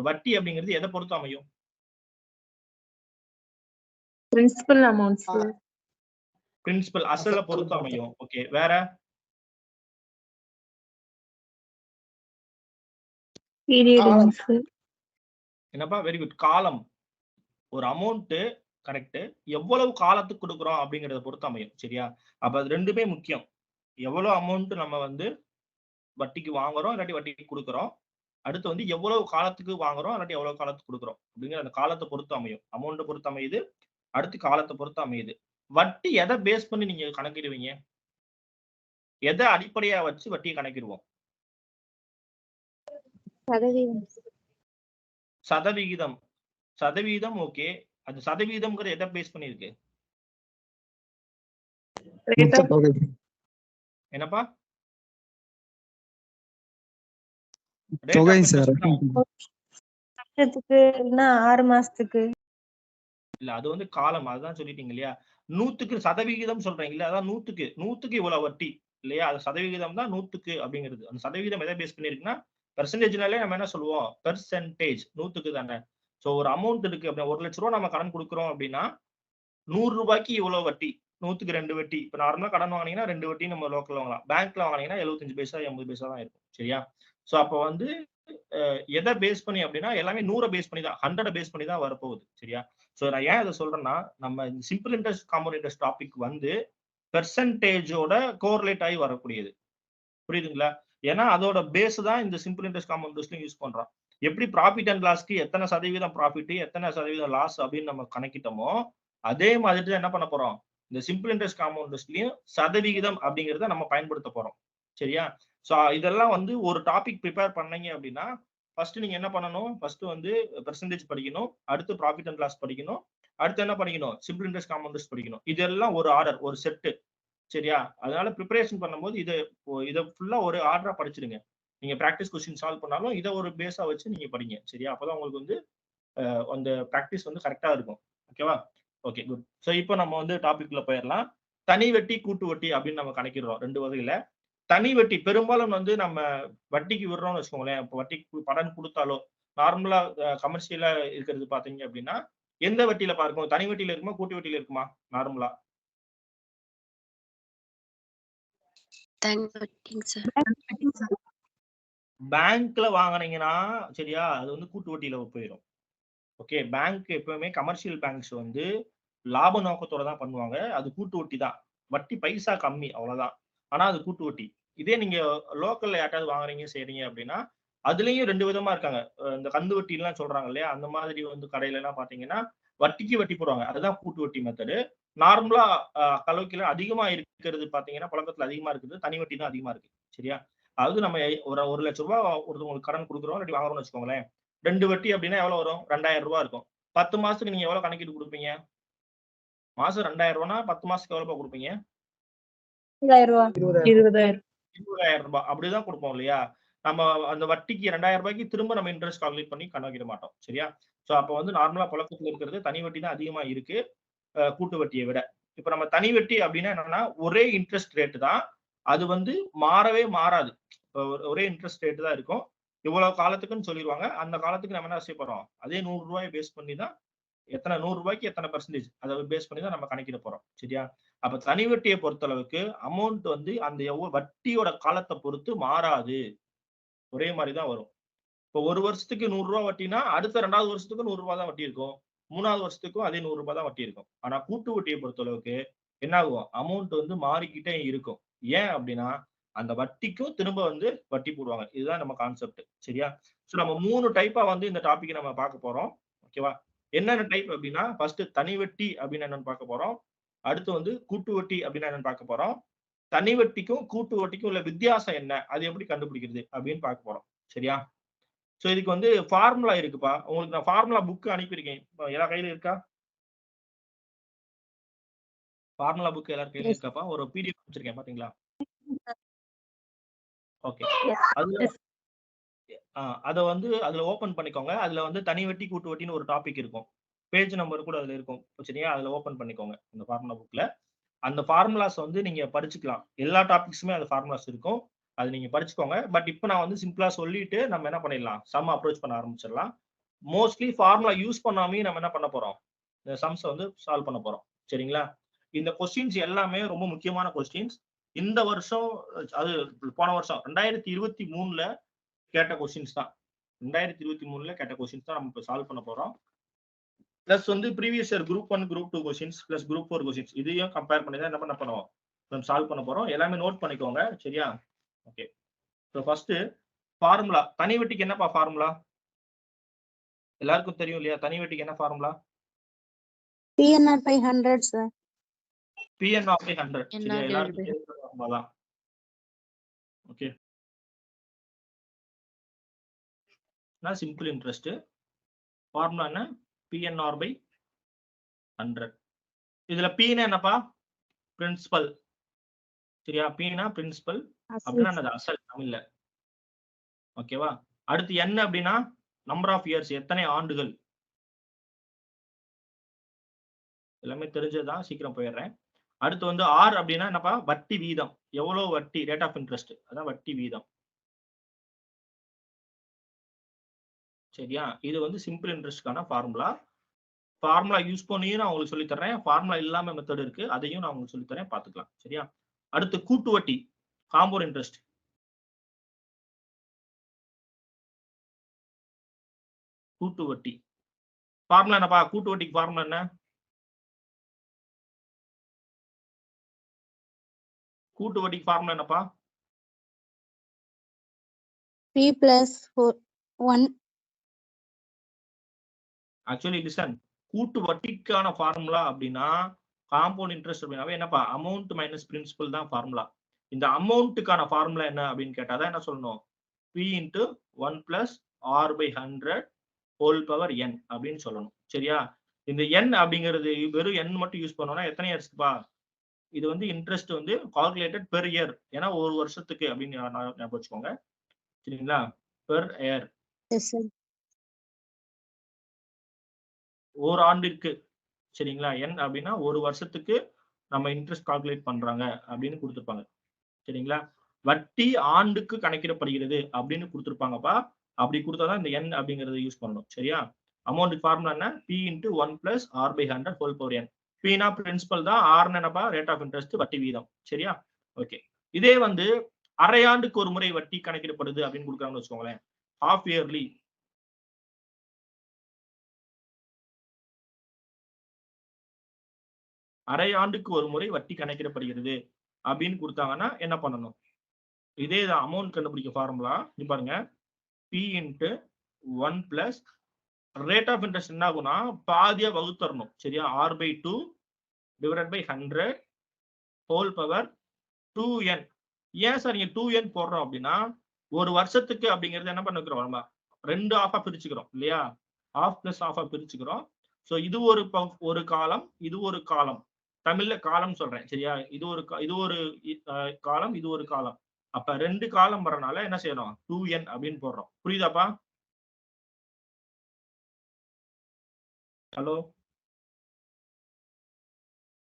வட்டி அப்படிங்கிறது எதை பொறுத்து அமையும்? பிரின்சிபல் அமௌண்ட்ஸ், பிரின்சிபல் அசலை பொறுத்து அமையும். ஓகே, வேற? பீரியட், என்னப்பா? Very good. காலம். ஒரு அமௌண்ட் கரெக்ட், எவ்வளவு காலத்துக்கு கொடுக்குறோம் அப்படிங்கறத பொறுத்து அமையும். சரியா? அப்ப அது ரெண்டுமே முக்கியம். எவ்வளவு அமௌண்ட் நம்ம வந்து வட்டிக்கு வாங்குறோம் இல்லாட்டி வட்டிக்கு கொடுக்குறோம், அடுத்து வந்து எவ்வளவு காலத்துக்கு வாங்குறோம் இல்லாட்டி எவ்வளவு காலத்துக்கு கொடுக்குறோம் அப்படிங்கிற அந்த காலத்தை பொறுத்து அமையும். அமௌண்ட் பொறுத்து அமையுது, அடுத்து காலத்தை பொறுத்து அமையுது. வட்டி எதை பேஸ் பண்ணி நீங்க கணக்கிடுவீங்க? எதை அடிப்படையா வச்சு வட்டியை கணக்கிடுவோம்? சதவிகிதம். சதவீதம். ஓகே, அது சதவீதம்ங்கிற எதை பேஸ் பண்ணிருக்கு? என்னப்பா? தொகை சார். இல்ல 6 மாசத்துக்கு. இல்ல, அது வந்து காலம். அதுதான் சொல்லிட்டீங்க இல்லையா? 100க்கு சதவிகிதம் சொல்றீங்க, அதான் 100க்கு இவ்வளவு வட்டி இல்லையா? அது சதவிகிதம் தான் 100க்கு அப்படிங்கிறது. அந்த சதவிகிதம் எதை பேஸ் பண்ணிருக்குன்னா, பெர்சன்டேஜ்னாலே நம்ம என்ன சொல்லுவோம்? பெர்சன்டேஜ். 100க்கு தானே. சோ ஒரு அமௌண்ட் இருக்கு அப்படின்னா, 1 லட்ச ரூபாய் நம்ம கடன் கொடுக்குறோம் அப்படின்னா 100 ரூபாய்க்கு இவ்வளவு வட்டி, 100க்கு 2 வட்டி. இப்ப நார்மலா கடன் வாங்கினீங்கன்னா 2 வட்டி நம்ம லோக்கல்ல வாங்கலாம். பேங்க்ல வாங்கினீங்கன்னா 75 பைசா 80 பைசா தான் இருக்கும். சரியா? சோ அப்ப வந்து எதை பேஸ் பண்ணி அப்படின்னா எல்லாமே 100 பேஸ் பண்ணி தான், 100 பேஸ் பண்ணி தான் வரப்போகுது. சரியா? சோ நான் ஏன் இதை சொல்றேன்னா, நம்ம simple interest compound interest topic வந்து பெர்சன்டேஜோட கோரிலேட் ஆகி வரக்கூடியது. புரியுதுங்களா? ஏன்னா அதோட பேஸ் தான் இந்த சிம்பிள் இன்ட்ரெஸ்ட் காம்பவுண்ட் இன்ட்ரெஸ்ட்லயும் யூஸ் பண்றோம். எப்படி ப்ராஃபிட் அண்ட் லாஸ்க்கு எத்தனை சதவீதம் ப்ராஃபிட் எத்தனை சதவீதம் லாஸ் அப்படின்னு நம்ம கணக்கிட்டோமோ, அதே மாதிரி தான் என்ன பண்ண போறோம், இந்த சிம்பிள் இன்ட்ரெஸ்ட் காம்பவுண்ட் இன்ட்ரெஸ்ட்லயும் சதவிகிதம் அப்படிங்கறத நம்ம பயன்படுத்த போறோம். சரியா? சோ இதெல்லாம் வந்து ஒரு டாபிக் ப்ரிப்பேர் பண்ணீங்க அப்படின்னா, ஃபர்ஸ்ட் நீங்க என்ன பண்ணணும்? ஃபர்ஸ்ட் வந்து பெர்சன்டேஜ் படிக்கணும், அடுத்து ப்ராஃபிட் அண்ட் லாஸ் படிக்கணும், அடுத்து என்ன படிக்கணும்? சிம்பிள் இன்ட்ரெஸ்ட் காம்பவுண்ட் இன்ட்ரெஸ்ட் படிக்கணும். இதெல்லாம் ஒரு ஆர்டர், ஒரு செட்டு. சரியா? அதனால ப்ரிப்பரேஷன் பண்ணும்போது இதை ஃபுல்லா ஒரு ஆர்டரா படிச்சிடுங்க. நீங்க பிராக்டிஸ் கொஸ்டின் சால்வ் பண்ணாலும் இதை ஒரு பேஸா வச்சு நீங்க படிங்க. சரியா? அப்பதான் உங்களுக்கு வந்து அந்த பிராக்டிஸ் வந்து கரெக்டா இருக்கும். ஓகேவா? Okay, good. சோ இப்போ நம்ம வந்து டாபிக்ல போயிடலாம். தனி வட்டி, கூட்டு வட்டி அப்படின்னு நம்ம கணக்கிடுறோம் 2 வகையில. தனி வட்டி பெரும்பாலும் வந்து நம்ம வட்டிக்கு விடுறோம்னு வச்சுக்கோங்களேன். இப்போ வட்டிக்கு கடன் கொடுத்தாலோ, நார்மலா கமர்ஷியலா இருக்கிறது பாத்தீங்க அப்படின்னா, எந்த வட்டியில பார்க்கும்? தனி வட்டியில இருக்குமா, கூட்டு வட்டியில இருக்குமா? நார்மலா பேங்க்ல வாங்குனீங்கன்னா சரியா, அது வந்து கூட்டு வட்டியில போயிடும். ஓகே, பேங்க் எப்பவுமே கமர்ஷியல் பேங்க்ஸ் வந்து லாப நோக்கத்தோட தான் பண்ணுவாங்க. அது கூட்டு வட்டி தான். வட்டி பைசா கம்மி, அவ்வளவுதான். ஆனா அது கூட்டு வட்டி. இதே நீங்க லோக்கல்ல யார்ட்டாவது வாங்குறீங்க செய்றீங்க அப்படின்னா, அதுலயும் 2 விதமா இருக்காங்க. இந்த கந்து வட்டி எல்லாம் சொல்றாங்க இல்லையா? அந்த மாதிரி வந்து கடையில எல்லாம் பாத்தீங்கன்னா வட்டிக்கு வட்டி போடுவாங்க. அதுதான் கூட்டு வட்டி மெத்தடு. நார்மலா கலோக்கில அதிகமா இருக்கிறது பாத்தீங்கன்னா, புழக்கத்துல அதிகமா இருக்குது தனி வட்டி தான் அதிகமா இருக்கு. சரியா? அதாவது நம்ம ஒரு 1 லட்சம் ரூபாய் ஒருத்தவங்களுக்கு கடன் கொடுக்குறோம் இல்லாட்டி வாங்குறோம்னு வச்சுக்கோங்களேன். 2 வட்டி அப்படின்னா எவ்வளவு வரும்? 2000 ரூபாய் இருக்கும். 10 மாசத்துக்கு நீங்க எவ்வளவு கணக்கிட்டு கொடுப்பீங்க? மாசம் 2000 ரூபாய்னா 10 மாசத்துக்கு எவ்வளவு கொடுப்பீங்க? 20,000 ரூபாய். அப்படிதான் கொடுப்போம் இல்லையா? நம்ம அந்த வட்டிக்கு 2000 ரூபாய்க்கு திரும்ப நம்ம இன்ட்ரெஸ்ட் கால்குலேட் பண்ணி கணக்கிட மாட்டோம். சரியா? சோ அப்ப வந்து நார்மலா புழக்கத்துல இருக்கிறது தனி வட்டி தான் அதிகமா இருக்கு கூட்டு வட்டியை விட. இப்ப நம்ம தனி வட்டி அப்படின்னா என்னன்னா, ஒரே இன்ட்ரெஸ்ட் ரேட் தான். அது வந்து மாறவே மாறாது. ஒரே இன்ட்ரெஸ்ட் ரேட் தான் இருக்கும். இவ்வளவு காலத்துக்குன்னு சொல்லிடுவாங்க. அந்த காலத்துக்கு நம்ம என்ன செய்ய போறோம்? அதே 100 ரூபாயை பேஸ் பண்ணி தான் எத்தனை 100 ரூபாய்க்கு எத்தனை பெர்சன்டேஜ் அதை பேஸ் பண்ணி தான் நம்ம கணக்கிட போறோம். சரியா? அப்ப தனி வட்டியை பொறுத்த அளவுக்கு அமௌண்ட் வந்து அந்த வட்டியோட காலத்தை பொறுத்து மாறாது. ஒரே மாதிரி தான் வரும். இப்போ 1 வருஷத்துக்கு 100 ரூபாய் வட்டினா அடுத்த 2வது வருஷத்துக்கு 100 ரூபாய் தான் வட்டி இருக்கும். 3வது வருஷத்துக்கும் அதே 100 ரூபாய் தான் வட்டி இருக்கும். ஆனா கூட்டு வட்டியை பொறுத்த அளவுக்கு என்ன ஆகும்? அமௌண்ட் வந்து மாறிக்கிட்டே இருக்கும். ஏன் அப்படின்னா அந்த வட்டிக்கும் திரும்ப வந்து வட்டி போடுவாங்க. இதுதான் நம்ம கான்செப்ட். சரியா? சோ நம்ம 3 டைப்பா வந்து இந்த டாபிக் நம்ம பார்க்க போறோம். ஓகேவா? என்னென்ன டைப் அப்படின்னா, ஃபர்ஸ்ட் தனி வட்டி அப்படின்னா என்னன்னு பார்க்க போறோம். அடுத்து வந்து கூட்டு வட்டி அப்படின்னா என்னன்னு பார்க்க போறோம். தனி வட்டிக்கும் கூட்டு வட்டிக்கும் உள்ள வித்தியாசம் என்ன, அது எப்படி கண்டுபிடிக்கிறது அப்படின்னு பார்க்க போறோம். சரியா? சோ இதுக்கு வந்து ஃபார்முலா இருக்குப்பா. உங்களுக்கு நான் ஃபார்முலா புக் அனுப்பியிருக்கேன். எல்லா கையில இருக்கா? ஃபார்முலா புக் எல்லார் கையில இருக்காப்பா? ஒரு பிடிஎஃப் வச்சிருக்கேன், பாத்தீங்களா? ஓகே. அதுல அத வந்து அதுல ஓபன் பண்ணிக்கோங்க. அதுல வந்து தனி வட்டி, கூட்டு வட்டின்னு ஒரு டாபிக் இருக்கும். பேஜ் நம்பர் கூட அதுல இருக்கும். சரியா? அதுல ஓபன் பண்ணிக்கோங்க அந்த ஃபார்முலா புக்ல. அந்த ஃபார்முலாஸ் வந்து நீங்க படிச்சுக்கலாம். எல்லா டாபிக்ஸுமே அந்த ஃபார்முலாஸ் இருக்கும். அது நீங்க படிச்சுக்கோங்க. பட் இப்ப நான் வந்து சிம்பிளா சொல்லிட்டு நம்ம என்ன பண்ணிடலாம்? சம் அப்ரோச் பண்ண ஆரம்பிச்சிடலாம். மோஸ்ட்லி ஃபார்முலா யூஸ் பண்ணாமே நம்ம என்ன பண்ண போறோம், இந்த சம்ஸை வந்து சால்வ் பண்ண போறோம். சரிங்களா? இந்த கொஸ்டின்ஸ் எல்லாமே ரொம்ப முக்கியமான கொஸ்டின்ஸ். இந்த வருஷம் அது போன வருஷம் 2023ல கேட்ட கொஸ்டின்ஸ் தான். 2023ல கேட்ட கொஸ்டின்ஸ் தான் நம்ம இப்போ சால்வ் பண்ண போறோம். பிளஸ் வந்து previous year group 1 group 2 questions plus group 4 questions இதையும் கம்பேர் பண்ணி தான் என்ன பண்ண போறோம், நம்ம சால்வ் பண்ண போறோம். எல்லாமே நோட் பண்ணிக்கோங்க. சரியா? ஓகே. So first formula. தனி வட்டிக்கு என்னப்பா ஃபார்முலா? எல்லாருக்கும் தெரியும் இல்லையா? தனி வட்டிக்கு என்ன formula? PNR by 100 sir. PNR by 100. சரியா? எல்லாருக்கும் தெரிஞ்ச ஃபார்முலா தான். ஓகே. நான் சிம்பிள் இன்ட்ரெஸ்ட். ஃபார்முலா என்ன? PNR by 100. இதுல P னா என்னப்பா? பிரின்சிபல். சரியா? P னா பிரின்சிபல். அப்படின்னா என்னது? அசல் தமிழ்ல. ஓகேவா? அடுத்து என்ன அப்படின்னா நம்பர் ஆஃப் இயர்ஸ், எத்தனை ஆண்டுகள். எல்லாமே தெரிஞ்சதுதான், சீக்கிரம் போயிடுறேன். அடுத்து வந்து R அப்படின்னா என்னப்பா? வட்டி வீதம். எவ்வளவு வட்டி, ரேட் ஆஃப் இன்ட்ரெஸ்ட், அதான் வட்டி வீதம். சரியா? இது வந்து சிம்பிள் இன்ட்ரெஸ்ட்கான ஃபார்முலா. ஃபார்முலா யூஸ் பண்ணியும் நான் உங்களுக்கு சொல்லி தரேன். ஃபார்முலா இல்லாம மெத்தட் இருக்கு, அதையும் நான் உங்களுக்கு சொல்லி தரேன், பாத்துக்கலாம். சரியா? அடுத்து கூட்டு வட்டி, காம்பவுண்ட் இன்ட்ரெஸ்ட். கூட்டு வட்டி ஃபார்முலா என்னப்பா? கூட்டு வட்டிக்கு ஃபார்முலா என்ன? கூட்டு வட்டிக்கு ஃபார்முலா என்னப்பா? P plus 1. ஆக்சுவலி லிசன், கூட்டு வட்டிக்கான ஃபார்முலா அப்படின்னா காம்பவுண்ட் இன்ட்ரெஸ்ட் அப்படின்னாவே என்னப்பா? அமௌண்ட் மைனஸ் பிரின்சிபல் தான் ஃபார்முலா. இந்த அமௌண்ட்டுக்கான ஃபார்முலா என்ன அப்படின்னு கேட்டாதான் என்ன சொல்லணும்? P into 1 plus R by 100 whole power n அப்படின்னு சொல்லணும். சரியா? இந்த n அப்படிங்கிறது வெறும் n மட்டும் யூஸ் பண்ணோம்னா எத்தனை இயர்ஸ்ப்பா? இது வந்து இன்ட்ரெஸ்ட் வந்து கால்குலேட்டட் பெர் இயர். ஏன்னா ஒரு வருஷத்துக்கு அப்படின்னு ஞாபகம் வச்சுக்கோங்க. சரிங்களா? Per year. Yes sir. ஒரு ஆண்டிற்கு. சரிங்களா? n அப்படின்னா ஒரு வருஷத்துக்கு நம்ம இன்ட்ரெஸ்ட் கால்குலேட் பண்றாங்க அப்படின்னு கொடுத்துருப்பாங்க. சரிங்களா? வட்டி ஆண்டுக்கு கணக்கிடப்படுகிறது அப்படின்னு கொடுத்துருப்பாங்கப்பா. அப்படி கொடுத்தாதான் இந்த n அப்படிங்கறத யூஸ் பண்ணணும். சரியா? அமௌண்ட் ஃபார்முலா என்ன? P into 1 plus R by 100 whole power n. Pனா பிரின்சிபல் தான், R என்னப்பா? ரேட் ஆஃப் இன்ட்ரெஸ்ட், வட்டி வீதம். சரியா? ஓகே. இதே வந்து அரையாண்டுக்கு ஒரு முறை வட்டி கணக்கிடப்படுது அப்படின்னு கொடுக்குறாங்கன்னு வச்சுக்கோங்களேன். Half yearly. அரையாண்டுக்கு ஒரு முறை வட்டி கணக்கிடப்படுகிறது அப்படின்னு கொடுத்தாங்கன்னா என்ன பண்ணணும்? இதே அமௌண்ட் கண்டுபிடிக்க ஃபார்முலா இது பாருங்க. P into 1 plus rate of interest என்ன ஆகும்னா பாதியா வகுத்தரணும். சரியா? R by 2 divided by 100 whole power 2n. ஏன் சார் நீங்க 2n போடுறோம் அப்படின்னா ஒரு வருஷத்துக்கு அப்படிங்கறது என்ன பண்ணிக்கிறோம், நம்ம ரெண்டு ஆஃபா பிரிச்சுக்கிறோம் இல்லையா? ஆஃப் பிளஸ் ஆஃபா பிரிச்சுக்கிறோம். ஸோ இது ஒரு காலம், இது ஒரு காலம். தமிழ்ல காலம் சொல்றேன். சரியா? இது ஒரு காலம், இது ஒரு காலம். அப்ப ரெண்டு காலம் வரனால என்ன செய்யணும்? 2n அப்படின்னு போடுறோம். புரியுதாப்பா? ஹலோ?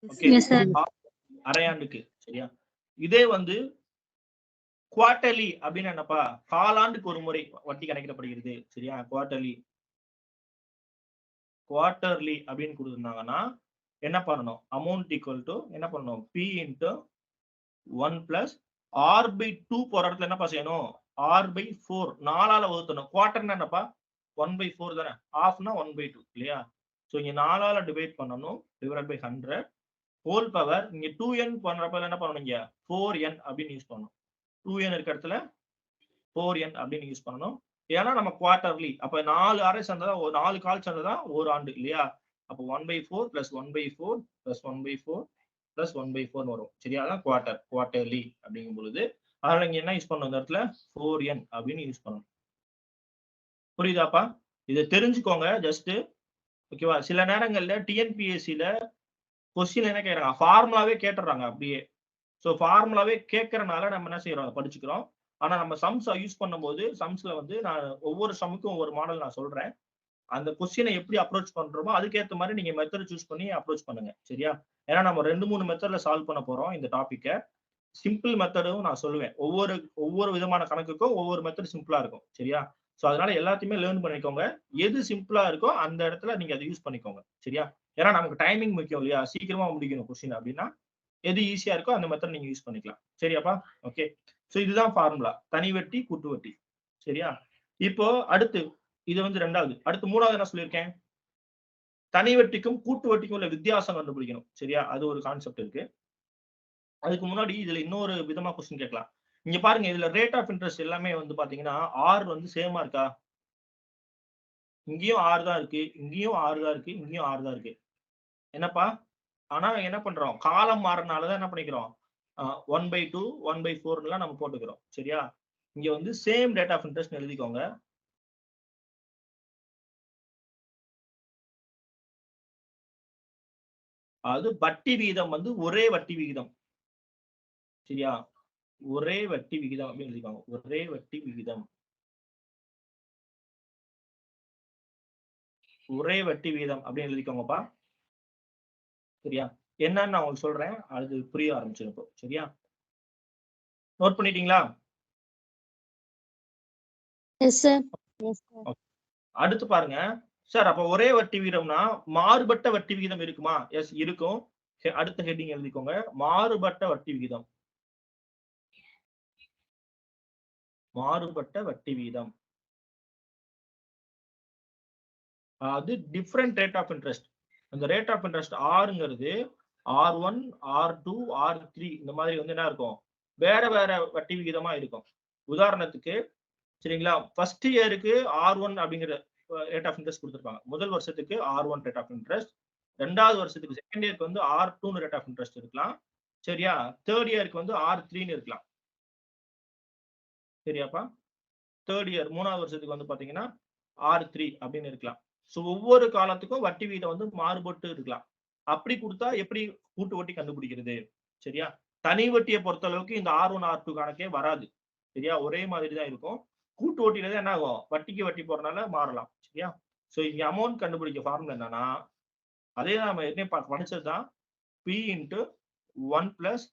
ஓகே. Yes, sir. அரையாண்டுக்கு. சரியா? இதே வந்து குவார்டர்லி அப்படின்னு என்னப்பா? காலாண்டுக்கு ஒரு முறை வட்டி கணக்கிடப்படுகிறது. சரியா? குவார்டர்லி அப்படின்னு கொடுத்துருந்தாங்கன்னா என்ன பண்ணணும்? அமௌண்ட் ஈக்குவல் டு என்ன பண்ணணும்? P into 1 plus R by 2 போற இடத்துல என்னப்பா செய்யணும்? R by 4 4ஆல வகுத்தணும். குவார்டர்னா என்னப்பா? 1 by 4 தானே. ஹாஃப்னா 1 by 2 இல்லையா? ஸோ இங்க 4ஆல டிவைட் பண்ணணும், டிவைட் பை 100 ஹோல் பவர். இங்க 2n பண்றப்ப என்ன பண்ணணும்? இங்க 4n அப்படின்னு யூஸ் பண்ணணும். 2n இருக்க இடத்துல 4n அப்படின்னு யூஸ் பண்ணணும். ஏன்னா நம்ம குவார்டர்லி. அப்ப 4 அரை சேர்ந்ததா, 4 கால் சேர்ந்ததா ஒரு ஆண்டு இல்லையா? அப்போ 1 by 4 plus 1 by 4 plus 1 by 4 plus 1 by 4 வரும். சரியா? அதான் குவார்டர்லி அப்படிங்கும் பொழுது அதனால இங்க என்ன யூஸ் பண்ணணும்? இந்த இடத்துல 4n அப்படின்னு யூஸ் பண்ணணும். புரியுதாப்பா? இதை தெரிஞ்சுக்கோங்க ஜஸ்ட். ஓகேவா? சில நேரங்கள்ல டிஎன்பிஎஸ்சில கொஸ்டின் என்ன கேட்கறாங்க? ஃபார்முலாவே கேட்டுறாங்க அப்படியே. ஸோ ஃபார்முலாவே கேட்கறனால நம்ம என்ன செய்யறோம்? படிச்சுக்கிறோம். ஆனா நம்ம சம்ஸ் யூஸ் பண்ணும்போது சம்ஸ்ல வந்து நான் ஒவ்வொரு சம்முக்கும் ஒவ்வொரு மாடல் நான் சொல்றேன். அந்த கொஸ்டினை எப்படி அப்ரோச் பண்றோமோ அதுக்கேற்ற மாதிரி நீங்க மெத்தட் சூஸ் பண்ணி அப்ரோச் பண்ணுங்க. சரியா? ஏன்னா நம்ம 2-3 மெத்தட்ல சால்வ் பண்ண போறோம் இந்த டாபிக்கை. சிம்பிள் மெத்தடும் நான் சொல்லுவேன். ஒவ்வொரு விதமான கணக்குக்கும் ஒவ்வொரு மெத்தட் சிம்பிளா இருக்கும். சரியா? சோ அதனால எல்லாத்தையுமே லேர்ன் பண்ணிக்கோங்க. எது சிம்பிளா இருக்கோ அந்த இடத்துல நீங்க அதை யூஸ் பண்ணிக்கோங்க. சரியா? ஏன்னா நமக்கு டைமிங் முக்கியம் இல்லையா? சீக்கிரமா முடிக்கணும் கொஸ்டின் அப்படின்னா எது ஈஸியா இருக்கோ அந்த மெத்தட் நீங்க யூஸ் பண்ணிக்கலாம். சரியாப்பா? ஓகே. சோ இதுதான் ஃபார்முலா. தனி வட்டி, கூட்டு வட்டி. சரியா? இப்போ அடுத்து இது வந்து 2வது. அடுத்து 3வது என்ன சொல்லியிருக்கேன்? தனி வட்டிக்கும் கூட்டு வட்டிக்கும் உள்ள வித்தியாசம் கண்டுபிடிக்கணும். சரியா? அது ஒரு கான்செப்ட் இருக்கு. அதுக்கு முன்னாடி இதுல இன்னொரு விதமா கொஸ்டின் கேட்கலாம். இங்க பாருங்க, இதுல ரேட் ஆஃப் இன்ட்ரெஸ்ட் எல்லாமே வந்து பாத்தீங்கன்னா R வந்து சேமா இருக்கா? இங்கேயும் R தான் இருக்கு, இங்கேயும் R தான் இருக்கு, இங்கேயும் R தான் இருக்கு. என்னப்பா? ஆனா என்ன பண்றோம்? காலம் மாறனாலதான் என்ன பண்ணிக்கிறோம்? 1/2, 1/4 நம்ம போட்டுக்கிறோம். சரியா? இங்க வந்து சேம் ரேட் ஆஃப் இன்ட்ரெஸ்ட் எழுதிக்கோங்க. அது வட்டி விகிதம் வந்து ஒரே வட்டி விகிதம். சரியா? ஒரே வட்டி விகிதம் அப்படின்னு எழுதிக்கோங்க. ஒரே வட்டி விகிதம். ஒரே வட்டி விகிதம் அப்படின்னு எழுதிக்கோங்கப்பா. சரியா? என்னன்னு நான் உங்களுக்கு சொல்றேன். அது புரிய ஆரம்பிச்சிடும் இப்போ. சரியா? நோட் பண்ணிட்டீங்களா? Yes, sir. Yes, sir. அடுத்து பாருங்க சார், அப்ப ஒரே வட்டி விகிதம்னா மாறுபட்ட வட்டி விகிதம் இருக்குமா? எஸ், இருக்கும். அடுத்த ஹெட்டிங் எழுதிக்கோங்க. மாறுபட்ட வட்டி விகிதம். மாறுபட்ட வட்டி விகிதம். அது டிஃபரண்ட் ரேட் ஆஃப் இன்ட்ரெஸ்ட். அந்த ரேட் ஆஃப் இன்ட்ரெஸ்ட் ஆர்ங்கிறது R1, R2, R3 இந்த மாதிரி வந்து என்ன இருக்கும்? வேற வேற வட்டி விகிதமா இருக்கும். உதாரணத்துக்கு சரிங்களா, ஃபர்ஸ்ட் இயருக்கு R1 அப்படிங்கிற ரேட் ஆஃப் இன்ட்ரெஸ்ட் கொடுத்துருப்பாங்க. முதல் வருஷத்துக்கு R1 ரேட் ஆஃப் இன்ட்ரெஸ்ட், 2வது வருஷத்துக்கு செகண்ட் இயருக்கு வந்து R2 ரேட் ஆஃப் இன்ட்ரெஸ்ட் இருக்கலாம். சரியா? தேர்ட் இயருக்கு வந்து R3 இருக்கலாம். சரியாப்பா? தேர்ட் இயர் 3வது வருஷத்துக்கு வந்து பாத்தீங்கன்னா R3 அப்படின்னு இருக்கலாம். சோ ஒவ்வொரு காலத்துக்கும் வட்டி விகிதம் வந்து மாறுபட்டு இருக்கலாம். அப்படி கொடுத்தா எப்படி கூட்டு வட்டி கண்டுபிடிக்கிறது? சரியா? தனி வட்டியை பொறுத்த அளவுக்கு இந்த R1, R2 கணக்கே வராது. சரியா? ஒரே மாதிரி தான் இருக்கும். கூட்டு வட்டியில தான் என்ன ஆகும்? வட்டிக்கு வட்டி போறனால மாறலாம். சரியா? சோ இங்க அமௌண்ட் கண்டுபிடிக்க ஃபார்முலா என்னன்னா, அதே தான் நம்ம ஏற்கனவே படிச்சதுதான். P into 1 plus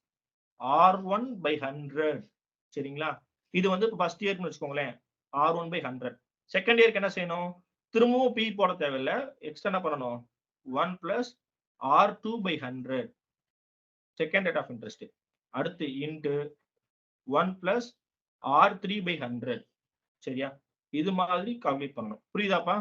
R1/100. சரிங்களா? இது வந்து ஃபர்ஸ்ட் இயர்னு வச்சுக்கோங்களேன். R1/100. செகண்ட் இயருக்கு என்ன செய்யணும்? திரும்பவும் P போட தேவையில்ல. எக்ஸ்ட்ரா என்ன பண்ணணும்? 1 plus R2/100. Second rate of interest. அடுத்து இன்டு 1 plus R3/100. சரியா? இது மாதிரி கால்குலேட் பண்ணணும். புரியுதாப்பா?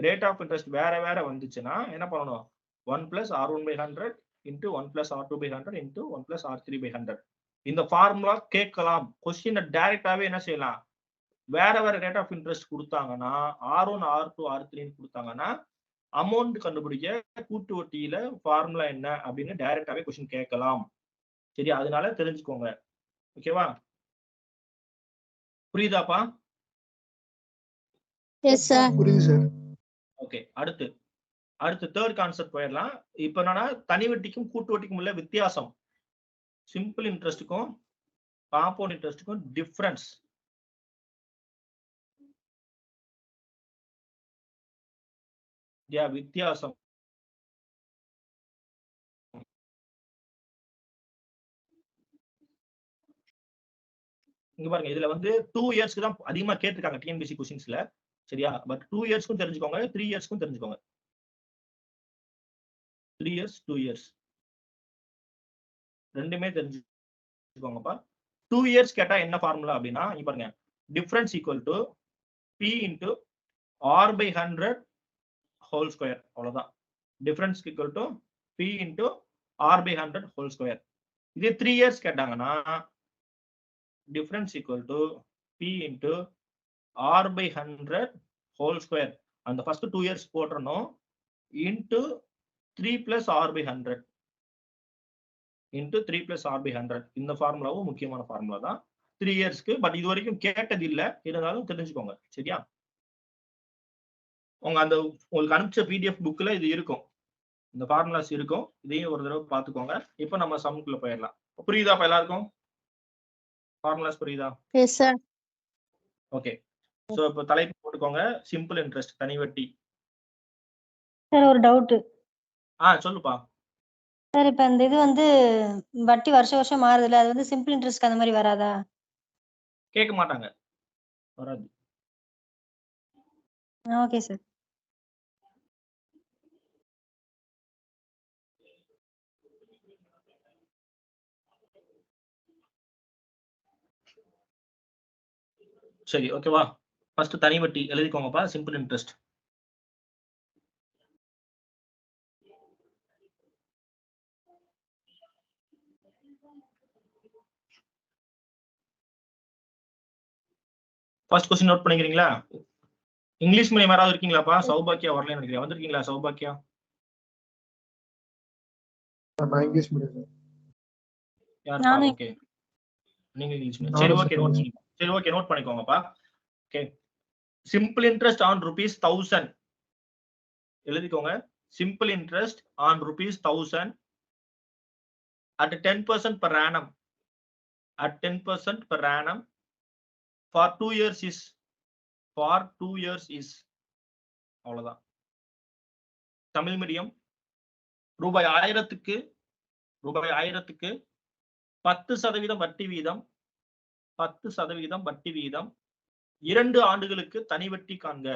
ரேட் ஆஃப் இன்ட்ரெஸ்ட் வேற வேற வந்துச்சுன்னா என்ன பண்ணணும்? 1 plus R1/100 into 1 plus R2/100 into 1 plus R3/100. இந்த ஃபார்முலா கேட்கலாம். கொஸ்டினை டைரக்டாவே என்ன செய்யலாம்? வேற வேற ரேட் ஆஃப் இன்ட்ரெஸ்ட் கொடுத்தாங்கன்னா R1, R2, R3 கொடுத்தாங்கன்னா அமௌண்ட் கண்டுபிடிக்க கூட்டு வட்டியில ஃபார்முலா என்ன அப்படின்னு டைரக்டாவே கொஸ்டின் கேட்கலாம். சரி, அதனால தெரிஞ்சுக்கோங்க. ஓகேவா? புரியுதாப்பா? Yes, sir. புரியுது சார். ஓகே. அடுத்து தேர்ட் கான்செப்ட் போயிடலாம். இப்ப என்னன்னா தனி வட்டிக்கும் கூட்டு வட்டிக்கும் உள்ள வித்தியாசம். சிம்பிள் இன்ட்ரெஸ்ட்டுக்கும் காம்பவுண்ட் இன்ட்ரெஸ்ட்டுக்கும் டிஃபரன்ஸ். வித்தியாசம். இங்க பாருங்க, இதுல வந்து 2 இயர்ஸ்க்கு தான் அதிகமா கேட்டிருக்காங்க டிஎன்பிஎஸ்சி கொஸ்டின்ஸ்ல. சரியா? பட் 2 இயர்ஸ்க்கும் தெரிஞ்சுக்கோங்க, 3 இயர்ஸ்க்கும் தெரிஞ்சுக்கோங்க. 3 இயர்ஸ், 2 இயர்ஸ் ரெண்டுமே தெரிஞ்சுக்கோங்கப்பா. 2 இயர்ஸ் கேட்டா என்ன ஃபார்முலா அப்படின்னா, இங்க பாருங்க, difference equal to P into R/100 whole square. அவ்வளவுதான். Difference equal to P into R/100 whole square. இதே 3 இயர்ஸ் கேட்டாங்கன்னா difference equal to P into R/100 whole square. அந்த ஃபர்ஸ்ட் 2 இயர்ஸ் போட்டுறணும். Into 3 plus R/100 into 3 plus R/100. இந்த ஃபார்முலாவும் முக்கியமான formula தான் 3 இயர்ஸ்க்கு. But இது வரைக்கும் கேட்டது இல்ல, இருந்தாலும் தெரிஞ்சுக்கோங்க. சரியா? உங்களுக்கு அனுப்பிச்ச பிடிஎஃப் புக்ல இது இருக்கும். இந்த ஃபார்முலாஸ் இருக்கும். இதையும் ஒரு தடவை பார்த்துக்கோங்க. இப்போ நம்ம சம்முக்குள்ள போயிடலாம். புரியுதாப்பா எல்லாருக்கும்? ஃபார்முலாஸ் புரியுதா? Yes, sir. ஓகே. சோ இப்போ தலைப்பு போட்டுக்கோங்க. சிம்பிள் இன்ட்ரெஸ்ட், தனி வட்டி. சார் ஒரு டவுட். சொல்லுப்பா. சார் இப்ப அந்த இது வந்து வட்டி வருஷம் வருஷம் மாறுதுல, அது வந்து சிம்பிள் இன்ட்ரெஸ்ட் அந்த மாதிரி வராதா? கேட்க மாட்டாங்க. வராது. Okay sir. சரி, ஓகேவா? ஃபர்ஸ்ட் தனி வட்டி எழுதிக்கோங்கப்பா. Simple interest. First question note பண்ணிக்கிறீங்களா? இங்கிலீஷ் மீடியம் யாராவது இருக்கீங்களாப்பா? சௌபாக்கியா வரலன்னு நினைக்கிறேன். வந்திருக்கீங்களா சௌபாக்கியா? நான் இங்கிலீஷ் மீடியம். யாருப்பா? நானும் ஓகே, நீங்க இங்கிலீஷ் மீடியம். சரி, ஓகே, நோட் பண்ணி. சரி, ஓகே, நோட் பண்ணிக்கோங்கப்பா. ஓகே, சிம்பிள் இன்ட்ரெஸ்ட் ஆன் ₹1000 எழுதிக்கோங்க. Simple interest on ₹1000 at 10% per annum. At 10% per annum for 2 years is. For 2 years is. அவ்வளவுதான். தமிழ் மீடியம் ரூபாய் 1000க்கு 10% வட்டி வீதம் 10% வட்டி வீதம் 2 ஆண்டுகளுக்கு தனி வட்டி காண்க.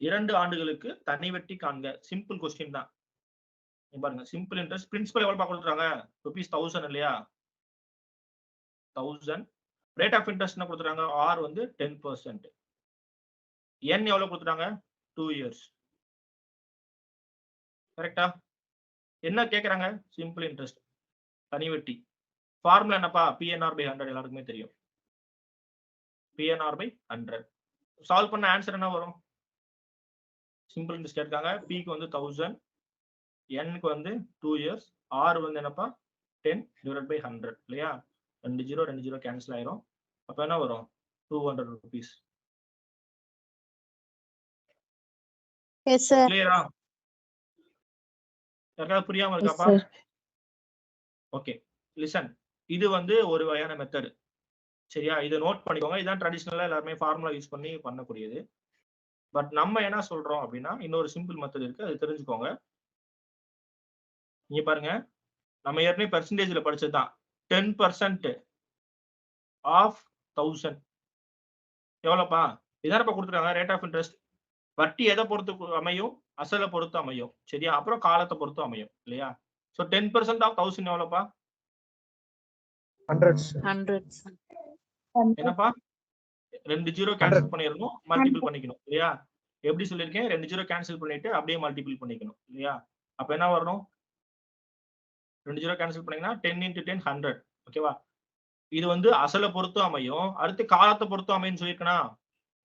2 ஆண்டுகளுக்கு தனி வட்டி காண்க. சிம்பிள் கொஸ்டின் தான். பாருங்க, சிம்பிள் இன்ட்ரெஸ்ட் பிரின்சிபல் எவ்வளவு கொடுத்துறாங்க? ₹1000 இல்லையா? 1000. ரேட் ஆஃப் இன்ட்ரெஸ்ட் என்ன கொடுத்துறாங்க? R வந்து 10%. N எவ்வளவு கொடுத்துட்டாங்க? 2 இயர்ஸ். கரெக்டா? என்ன கேக்குறாங்க? சிம்பிள் இன்ட்ரெஸ்ட் தனி வட்டி. ஃபார்முலா என்னப்பா? PNR/100 எல்லாருக்குமே தெரியும். PNR/100. சால்வ் பண்ண ஆன்சர் என்ன வரும்? சிம்பிள் இன்ட்ரெஸ்ட் இருக்காங்க. P க்கு வந்து 1000, N க்கு வந்து 2 இயர்ஸ், R வந்து என்னப்பா? 10/100 இல்லையா? 2 0 கேன்சல் ஆயிரும். அப்ப என்ன வரும்? ₹200. Yes, sir. கிளியரா? யாருக்காவது புரியாம Yes, இருக்காப்பா? sir. Okay, listen. இது வந்து ஒரு வகையான மெத்தட். சரியா? இதை நோட் பண்ணிக்கோங்க. இதான் ட்ரெடிஷனலா எல்லாருமே ஃபார்முலா யூஸ் பண்ணி பண்ணக்கூடியது. பட் நம்ம என்ன சொல்றோம் அப்படின்னா, இன்னொரு சிம்பிள் மெத்தட் இருக்கு, அது தெரிஞ்சுக்கோங்க. நீங்க பாருங்க, நம்ம ஏற்கனவே பெர்சன்டேஜ்ல படிச்சதுதான். 10% ஆஃப் 1000 எவ்வளவுப்பா? இதானப்பா கொடுத்துருக்காங்க ரேட் ஆஃப் இன்ட்ரெஸ்ட். வட்டி எதை பொறுத்து அமையும்? அசலை பொறுத்து அமையும். சரியா? அப்புறம் காலத்தை பொறுத்து அமையும் இல்லையா? சோ 10% ஆஃப் 1000 எவ்வளவுப்பா? 100. என்னப்பா? 2 0 கேன்சல் பண்ணிரணும், மல்டிபிள் பண்ணிக்கணும் இல்லையா? எப்படி சொல்லிருக்கேன்? 2 0 கேன்சல் பண்ணிட்டு அப்படியே மல்டிபிள் பண்ணிக்கணும் இல்லையா? அப்ப என்ன வரணும்? 2 0 கேன்சல் பண்ணீங்கன்னா 10 × 10 100. ஓகேவா? இது வந்து அசலை பொறுத்து அமையும். அடுத்து காலத்தை பொறுத்து அமையும் சொல்லிருக்கேனா?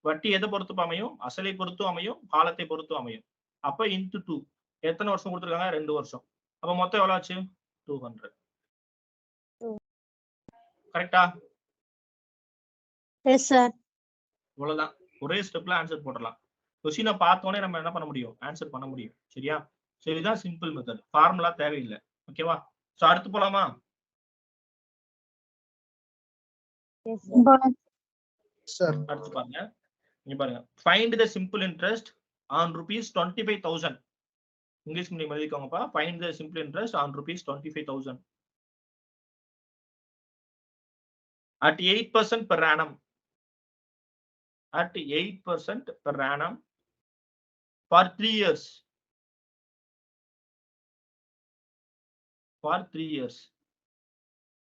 வட்டி எதை பொறுத்து அமையும்? அசலை பொறுத்து அமையும், காலத்தை பொறுத்து அமையும். அப்ப இன்டு 2. எத்தனை வருஷம் கொடுத்துருக்காங்க? 2 வருஷம். அப்ப மொத்தம் எவ்வளவு ஆச்சு? 200. கரெக்டா? Yes, sir. இவ்வளவுதான். ஒரே ஸ்டெப்ல ஆன்சர் போடலாம். கொஸ்டினை பார்த்தோன்னே நம்ம என்ன பண்ண முடியும்? ஆன்சர் பண்ண முடியும். சரியா? சோ இதுதான் சிம்பிள் மெத்தட். ஃபார்முலா தேவையில்லை. ஓகேவா? சோ அடுத்து போலாமா? Yes, sir. சார் அடுத்து பாருங்க. இங்க பாருங்க. Find the simple interest on ₹25,000. English medium எழுதிக்கோங்கப்பா. Find the simple interest on ₹25,000 at 8% per annum. At 8% per annum for 3 years. For 3 years.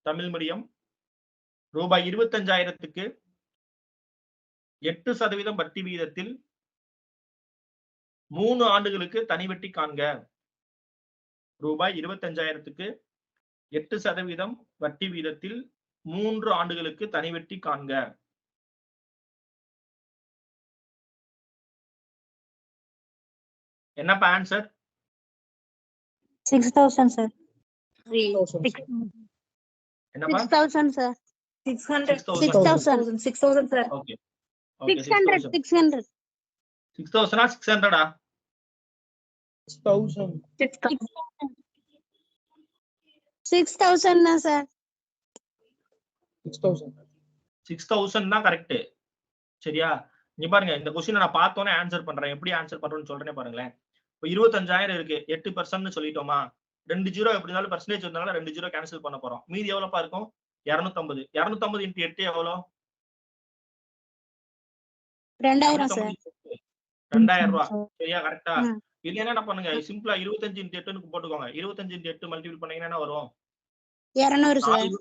Tamil medium ரூபாய் 25,000க்கு 8% வட்டி வீதத்தில் 3 ஆண்டுகளுக்கு தனி வட்டி காண்க. ரூபாய் 25,000க்கு 8% வட்டி வீதத்தில் 3 ஆண்டுகளுக்கு தனி வட்டி காண்க. என்னப்பா ஆன்சர்? 6,000 sir. என்னப்பா? 6,000, sir. 600. 6,000. 6,000 sir. Okay. 600. 600. 6,000 600 6,000. 6,000 na, sir. 6,000. 6,000 தான் கரெக்ட். சரியா? நீ பாருங்க, இந்த क्वेश्चन நான் பார்த்தோனே ஆன்சர் பண்றேன். எப்படி ஆன்சர் பண்றேன்னு சொல்றேனே பாருங்களேன். இப்போ 25,000 இருக்கு. 8% சொல்லிட்டோமா? 2 0 எப்படி இருந்தாலும் பெர்சன்டேஜ் வந்தாலும் 2 0 கேன்சல் பண்ண போறோம். மீதி எவ்வளவுப்பா இருக்கும்? 250. 250 × 8 எவ்வளவு? 2000 சார் 2000 ரூபாய் சரியா கரெக்டா? ம். இது என்ன பண்ணுங்க சிம்பிளா 25 × 8 போட்டுக்கோங்க. 25 × 8 மல்டிபிள் பண்ணீங்கன்னா என்ன வரும்? 200 சார் 8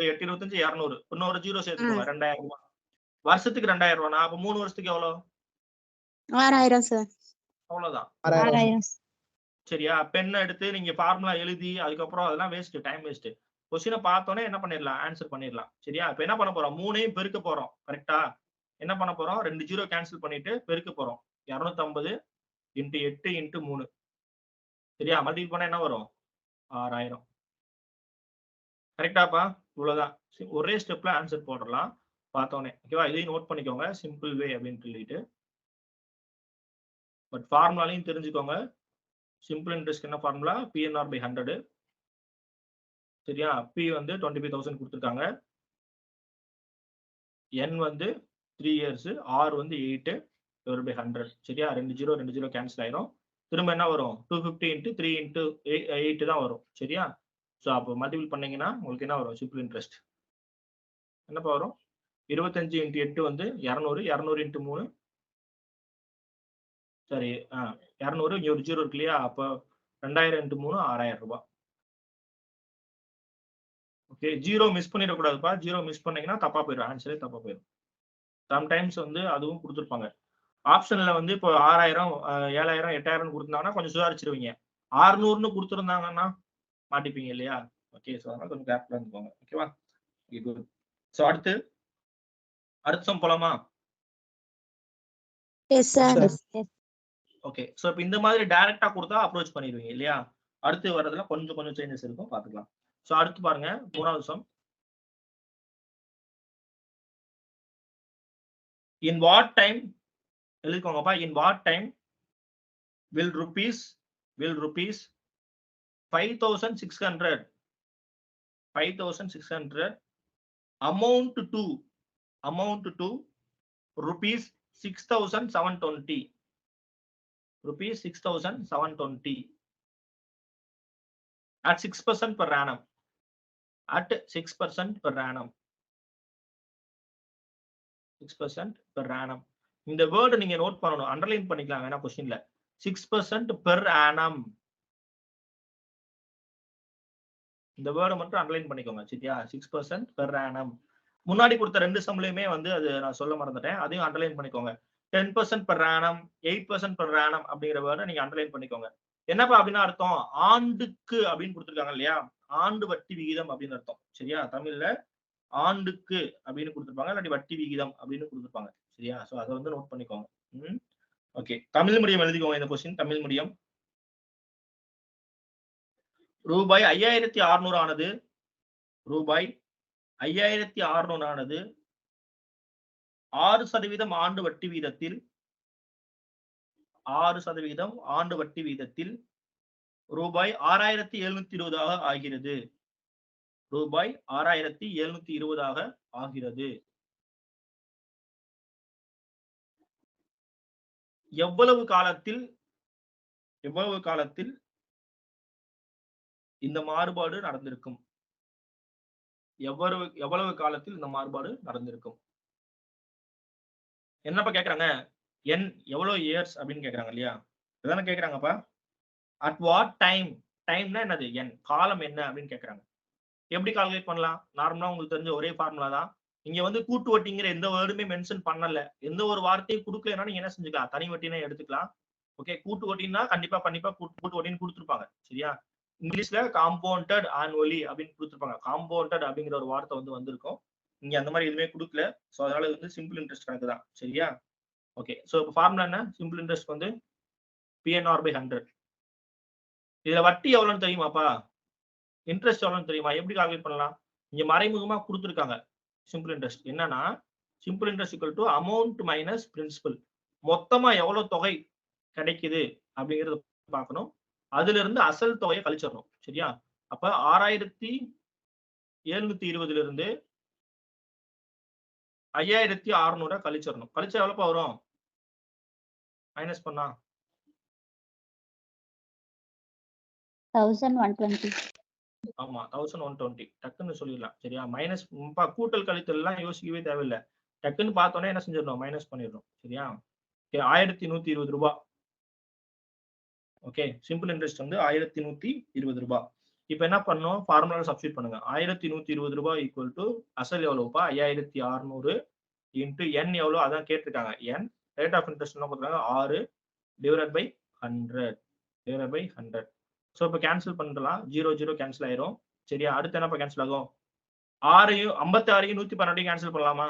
25 200. இன்னொரு ஜீரோ சேர்த்துக்கோங்க 2000 ரூபாய். வருஷத்துக்கு 2000 ரூபாய். அப்ப 3 வருஷத்துக்கு எவ்வளவு? 6000 சார் அவ்வளவுதான் 6000. சரியா? பென் எடுத்து நீங்க ஃபார்முலா எழுதி அதுக்கப்புறம் அதெல்லாம் வேஸ்ட், டைம் வேஸ்ட். கொஸ்டினை பார்த்தோன்னே என்ன பண்ணிடலாம், ஆன்சர் பண்ணிடலாம். சரியா? இப்ப என்ன பண்ண போறோம், 3ஐயும் பெருக்க போறோம். கரெக்டா? என்ன பண்ண போறோம், 2 ஜீரோ கேன்சல் பண்ணிட்டு பெருக்க போறோம். 250 × 8 × 3 சரியா? மல்டிபிள் பண்ணா என்ன வரும்? 6000. கரெக்டாப்பா? இவ்வளவுதான். ஒரே ஸ்டெப்ல ஆன்சர் போடலாம் பார்த்தோன்னே. ஓகேவா? இதையும் நோட் பண்ணிக்கோங்க, சிம்பிள் வே அப்படின்னு சொல்லிட்டு. பட் ஃபார்முலாலையும் தெரிஞ்சுக்கோங்க. சிம்பிள் இன்ட்ரெஸ்ட் என்ன ஃபார்முலா? PNR/100. சரியா? P வந்து 25,000 கொடுத்துருக்காங்க. N வந்து 3 years, R வந்து 8 / 100. சரியா? 2 ஜீரோ கேன்சல் ஆயிரும். திரும்ப என்ன வரும்? 250 × 3 × 8 தான் வரும். சரியா? ஸோ அப்போ மல்டிபிள் பண்ணீங்கன்னா உங்களுக்கு என்ன வரும்? சிம்பிள் இன்ட்ரெஸ்ட் என்னப்பா வரும்? 25 × 8 வந்து 200, 200 × 3 சரி 200, இங்க ஒரு ஜீரோ இருக்கு இல்லையா? அப்போ 2000 × 3 6000 ரூபாய். ஓகே, ஜீரோ மிஸ் பண்ணிடக்கூடாதுப்பா. ஜீரோ மிஸ் பண்ணீங்கன்னா தப்பா போயிடும், ஆன்சரே தப்பா போயிடும். சம்டைம்ஸ் வந்து அதுவும் கொடுத்துருப்பாங்க. ஆப்ஷன்ல வந்து இப்போ 6000, 7000, 8000 கொடுத்துருந்தாங்கன்னா கொஞ்சம் சுதாரிச்சிருவீங்க. 600ன்னு கொடுத்துருந்தாங்கன்னா மாட்டிப்பீங்க இல்லையா? ஓகே, ஸோ அதனால கொஞ்சம் கேர்ஃபுல்லா இருந்துக்கோங்க. ஓகேவா? குட். ஸோ அடுத்து சம் போலாமா? எஸ் சார் ஓகே, ஸோ இப்போ இந்த மாதிரி டைரக்டா கொடுத்தா அப்ரோச் பண்ணிடுவீங்க இல்லையா? அடுத்து வர்றதுல கொஞ்சம் கொஞ்சம் சேஞ்சஸ் இருக்கும், பார்த்துக்கலாம். ஸோ அடுத்து பாருங்க, 3வது சம். In what time எழுதிக்கோங்கப்பா. In what time will rupees 5,600 amount to rupees 6,720 at 6% per annum. At 6% per annum. 6% per annum. இந்த வேர்டு நீங்க நோட் பண்ணணும், அண்டர்லைன் பண்ணிக்கலாம் வேணா क्वेश्चनல. 6% per annum. இந்த வேர்டை மட்டும் அண்டர்லைன் பண்ணிக்கோங்க. சரியா? 6% per annum. முன்னாடி கொடுத்த 2 சம்லயுமே வந்து அது நான் சொல்ல மறந்துட்டேன், அதையும் அண்டர்லைன் பண்ணிக்கோங்க. 10% per annum, 8% per annum அப்படிங்கிற வேர்டை நீங்க அண்டர்லைன் பண்ணிக்கோங்க. என்னப்பா அப்படின்னா அர்த்தம்? ஆண்டுக்கு அப்படின்னு கொடுத்துருக்காங்க இல்லையா? ஆண்டு வட்டி விகிதம் அப்படின்னு அர்த்தம். சரியா? தமிழ்ல ஆண்டுக்கு அப்படின்னு கொடுத்துருப்பாங்க, இல்லாட்டி வட்டி விகிதம் அப்படின்னு கொடுத்துருப்பாங்க. சரியா? சோ அதை வந்து நோட் பண்ணிக்கோங்க. ஓகே, தமிழ் மீடியம் எழுதிக்கோங்க. இந்த கொஸ்டின் தமிழ் மீடியம். ரூபாய் 5,600 ஆனது ரூபாய் 5,600 ஆனது 6% ஆண்டு வட்டி வீதத்தில் 6% ஆண்டு வட்டி வீதத்தில் ரூபாய் 6,720 ஆகிறது. ரூபாய் 6,720 ஆகிறது. எவ்வளவு காலத்தில் இந்த மாறுபாடு நடந்திருக்கும்? எவ்வளவு காலத்தில் இந்த மாறுபாடு நடந்திருக்கும்? என்னப்பா கேக்குறாங்க? என் எவ்வளவு இயர்ஸ் அப்படின்னு கேக்குறாங்க இல்லையா? இதானே கேக்குறாங்கப்பா. அட் வாட் டைம், டைம்னா என்னது? என் காலம் என்ன அப்படின்னு கேக்குறாங்க. எப்படி கால்குலேட் பண்ணலாம்? நார்மலா உங்களுக்கு தெரிஞ்ச ஒரே ஃபார்முலா தான். இங்க வந்து கூட்டு வட்டிங்கிற எந்த வேர்டுமே மென்ஷன் பண்ணல, எந்த ஒரு வார்த்தையும் கொடுக்கலன்னா நீங்க என்ன செஞ்சுக்கலாம், தனி வட்டினே எடுத்துக்கலாம். ஓகே, கூட்டு வட்டினா கண்டிப்பா கூட்டு வட்டின்னு கொடுத்துருப்பாங்க. சரியா? இங்கிலீஷ்ல காம்பவுண்டட் ஆனுவலி அப்படின்னு கொடுத்துருப்பாங்க. காம்பவுண்டட் அப்படிங்கிற ஒரு வார்த்தை வந்து வந்திருக்கும். இங்க அந்த மாதிரி எதுவுமே கொடுக்கல. ஸோ அதனால வந்து சிம்பிள் இன்ட்ரெஸ்ட் கணக்கு தான். சரியா? ஓகே, ஸோ இப்போ ஃபார்முலா என்ன? சிம்பிள் இன்ட்ரெஸ்ட் வந்து PNR/100. இதுல வட்டி எவ்வளவுன்னு தெரியுமாப்பா? இன்ட்ரெஸ்ட் எவ்வளவுன்னு தெரியுமா? எப்படி கால்குலேட் பண்ணலாம்? இங்க மறைமுகமா கொடுத்துருக்காங்க. சிம்பிள் இன்ட்ரெஸ்ட் என்னன்னா, simple interest equal to amount minus principal. மொத்தமா எவ்வளவு தொகை கிடைக்குது அப்படிங்கறத பார்க்கணும். அதுல இருந்து அசல் தொகையை கழிச்சிடணும். சரியா? அப்ப 6,720 இருந்து 5,600 கழிச்சிடணும். கழிச்சா எவ்வளவு வரும்? மைனஸ் பண்ணா 1120. ஆமா 1120 டக்குன்னு சொல்லிடலாம். சரியா? மைனஸ் கூட்டல் கழித்தல் எல்லாம் யோசிக்கவே தேவையில்லை. டக்குன்னு பார்த்தோன்னே என்ன செஞ்சிடணும், மைனஸ் பண்ணிடணும். சரியா? ஓகே, 1120 ரூபாய். ஓகே, சிம்பிள் இன்ட்ரெஸ்ட் வந்து 1120 ரூபாய். இப்போ என்ன பண்ணணும், ஃபார்முலால சப்ஸ்டிட் பண்ணுங்க. 1120 ரூபாய் ஈக்குவல் டு அசல் எவ்வளவுப்பா, 5600 இன்டு என் எவ்வளோ அதான் கேட்டிருக்காங்க. என் ரேட் ஆஃப் இன்ட்ரெஸ்ட் என்ன கொடுக்குறாங்க, 6 டிவைடட் பை 100. ஸோ இப்போ கேன்சல் பண்ணலாம், 0 கேன்சல் ஆயிரும். சரியா? அடுத்து என்னப்பா கேன்சல் ஆகும், 6யும் 56யும் 112 கேன்சல் பண்ணலாமா?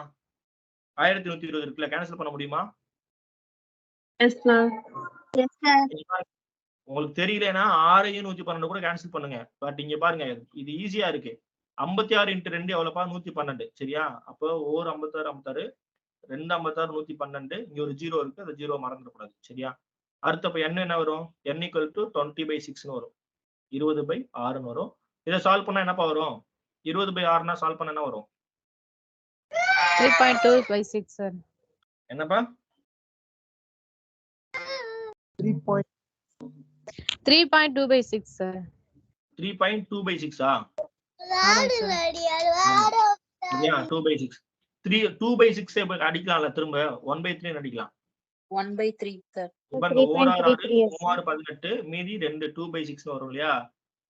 1120 இருக்குல்ல, கேன்சல் பண்ண முடியுமா? Yes sir. உங்களுக்கு தெரியலன்னா 6யும் 112 கூட கேன்சல் பண்ணுங்க. பட் இங்க பாருங்க, இது ஈஸியா இருக்கு. 56 × 2 எவ்வளவுப்பா, 112. சரியா? அப்போ ஒரு 56 56 2 56 112. இங்க ஒரு 0 இருக்கு, அந்த 0 மறந்துடக்கூடாது. சரியா? அடுத்து அப்ப என்ன வரும், n = 20/6 வரும். 20/6 வரும். இதை சால்வ் பண்ணா என்னப்பா வரும், 20/6 சால்வ் பண்ண என்ன வரும், 3.2/6 சார். என்னப்பா, 3.2/6 சார். 3.2/6 ஆமாம் சார். 2/6. 2/6 அடிக்கலாம்ல, திரும்ப 1/3 அடிக்கலாம். 1/3 சார். பாருங்க, 3.33 yes. 18 மீதி 2 2/6 வரும் இல்லையா?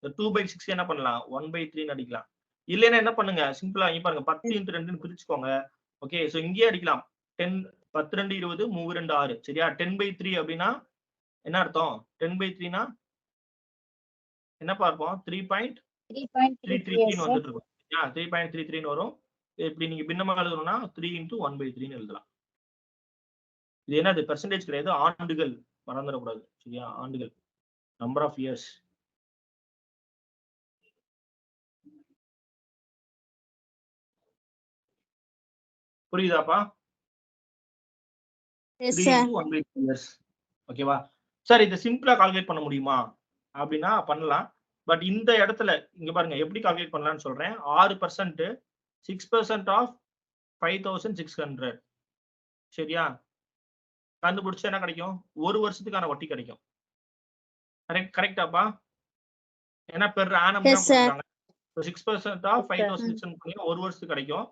2/6 என்ன பண்ணலாம், 1/3 அடிக்கலாம். இல்லைன்னா என்ன பண்ணுங்க, சிம்பிளா இங்க பாருங்க, 10 × 2 பிரிச்சுக்கோங்க. ஓகே, சோ இங்கேயே அடிக்கலாம். 10 10 2 20 3 2 6. சரியா? 10/3 அப்படின்னா என்ன அர்த்தம், 10/3னா என்ன பார்ப்போம், 3.33 வந்துட்டு இருக்கும். 3.33 வரும். இப்படி நீங்க பின்னமா எழுதணும்னா 3 × 1/3 எழுதலாம். இது என்னது, பெர்சன்டேஜ் கிடையாது, ஆண்டுகள், மறந்துடக்கூடாது. சரியா? ஆண்டுகள், நம்பர் ஆஃப் இயர்ஸ். புரியுதாப்பா? Yes 3 sir. × 1/3 இயர்ஸ். ஓகேவா? சார் இதை சிம்பிளா கால்குலேட் பண்ண முடியுமா அப்படின்னா பண்ணலாம். பட் இந்த இடத்துல இங்க பாருங்க, எப்படி கால்குலேட் பண்ணலாம்னு சொல்றேன். 6% 6% ஆஃப் 5600. சரியா? கண்டுபிடிச்சா என்ன கிடைக்கும், ஒரு வருஷத்துக்கான வட்டி கிடைக்கும். கரெக்டாப்பா? ஏன்னா per annum Yes, sir. 6% of 5600 ஒரு வருஷத்துக்கு கிடைக்கும்.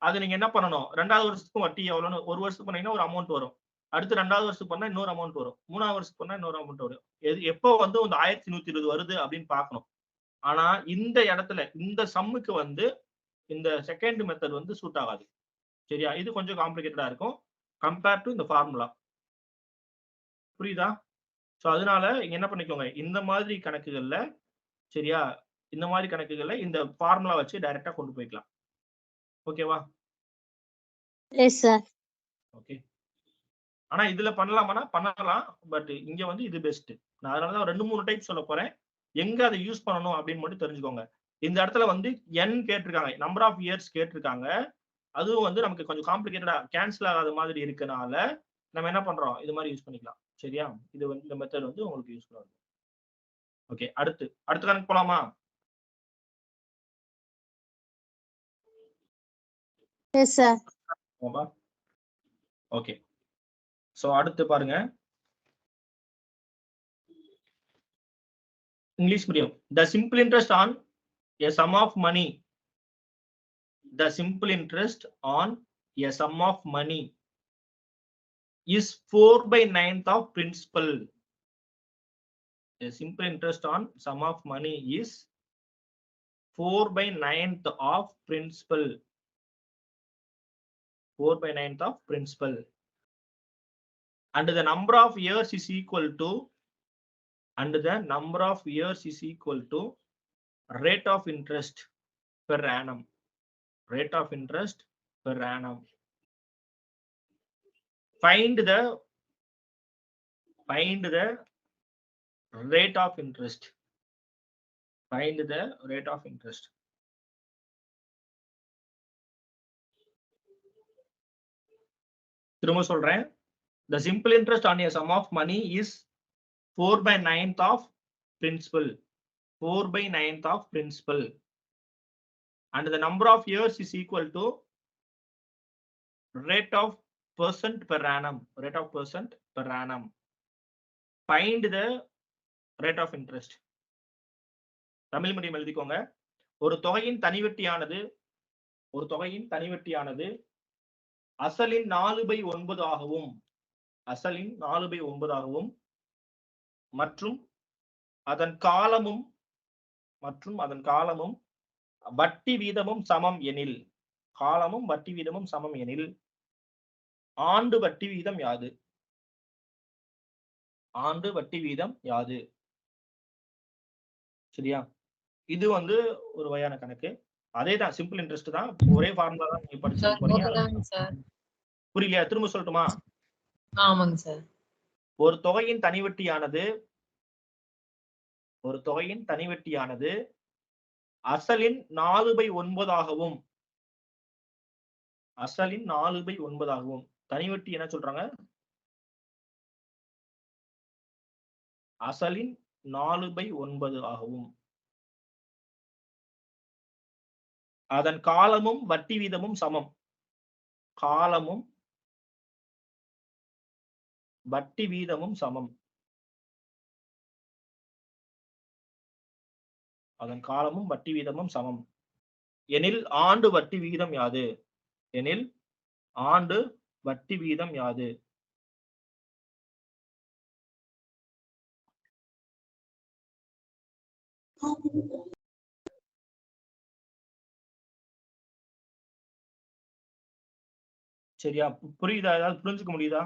அது நீங்க என்ன பண்ணணும், ரெண்டாவது வருஷத்துக்கும் வட்டி எவ்வளவுன்னு, ஒரு வருஷத்துக்கு பண்ணீங்கன்னா ஒரு அமௌண்ட் வரும். அடுத்து ரெண்டாவது வருஷத்துக்கு பண்ணா இன்னொரு அமௌண்ட் வரும். மூணாவது வருஷத்துக்கு பண்ணா இன்னொரு அமௌண்ட் வரும். எப்போ வந்து இந்த 1120 வருது அப்படின்னு பார்க்கணும். ஆனா இந்த இடத்துல இந்த சம்முக்கு வந்து இந்த செகண்ட் மெத்தட் வந்து சூட் ஆகாது. சரியா? இது கொஞ்சம் காம்ப்ளிகேட்டடா இருக்கும் கம்பேர் டு இந்த ஃபார்முலா. புரியுதா? சோ அதனால இங்க என்ன பண்ணிக்கோங்க, இந்த மாதிரி கணக்குகள்ல, சரியா, இந்த மாதிரி கணக்குகள்ல இந்த ஃபார்முலா வச்சு டைரக்டா கொண்டு போய்க்கலாம். ஓகேவா? S sir. ஓகே. ஆனா இதுல பண்ணலாமானா பண்ணலாம். பட் இங்க வந்து இது பெஸ்ட். நான் அதனாலதான் 2-3 டைப் சொல்ல போறேன். எங்க அதை யூஸ் பண்ணணும் அப்படின்னு மட்டும் தெரிஞ்சுக்கோங்க. இந்த இடத்துல வந்து n கேட்டிருக்காங்க, நம்பர் ஆஃப் இயர்ஸ் கேட்டிருக்காங்க. அதுவும் வந்து நமக்கு கொஞ்சம் காம்ப்ளிகேட்டடா கேன்சல் ஆகாத மாதிரி இருக்கனால நம்ம என்ன பண்றோம், இது மாதிரி யூஸ் பண்ணிக்கலாம். சரியா? இது வந்து இந்த மெத்தட் வந்து உங்களுக்கு யூஸ்ஃபுல்லா இருக்கும். ஓகே, அடுத்து கணக்கு போலாமா? Yes sir. ஓகே, சோ அடுத்து பாருங்க, English medium. The simple interest on a sum of money. The simple interest on a sum of money is 4/9 of principal. The simple interest on sum of money is 4/9 of principal. 4/9 of principal. And the number of years is equal to, and the number of years is equal to rate of interest per annum. Rate of interest per annum. Find the rate of interest. Find the rate of interest. திரும்ப சொல்றேன். The simple interest on a sum of money is 4/9 of principal. 4/9 of principal. And the number of years is equal to rate of percent per annum. Rate of percent per annum. Find the rate of interest. Tamil medium எழுதிக்கோங்க. ஒரு தொகையின் தனிவட்டியானது அசலின் 4/9 ஆகவும் அசலின் 4/9 ஆகவும் மற்றும் அதன் காலமும் வட்டி வீதமும் சமம் எனில் ஆண்டு வட்டி வீதம் யாது? சரியா? இது வந்து ஒரு வகையான கணக்கு. அதேதான், சிம்பிள் இன்ட்ரெஸ்ட் தான். ஒரே ஃபார்முலா தான் நீங்க படிச்சு போறீங்க. புரியலையா? திரும்ப சொல்லட்டுமா? ஆமாங்க சார். ஒரு தொகையின் தனிவட்டியானது அசலின் 4/9 ஆகவும் தனிவட்டி என்ன சொல்றாங்க? அசலின் 4/9 ஆகவும் அதன் காலமும் வட்டி வீதமும் சமம். எனில் ஆண்டு வட்டி விகிதம் யாது? சரியா? புரியுதா? ஏதாவது புரிஞ்சுக்க முடியுதா?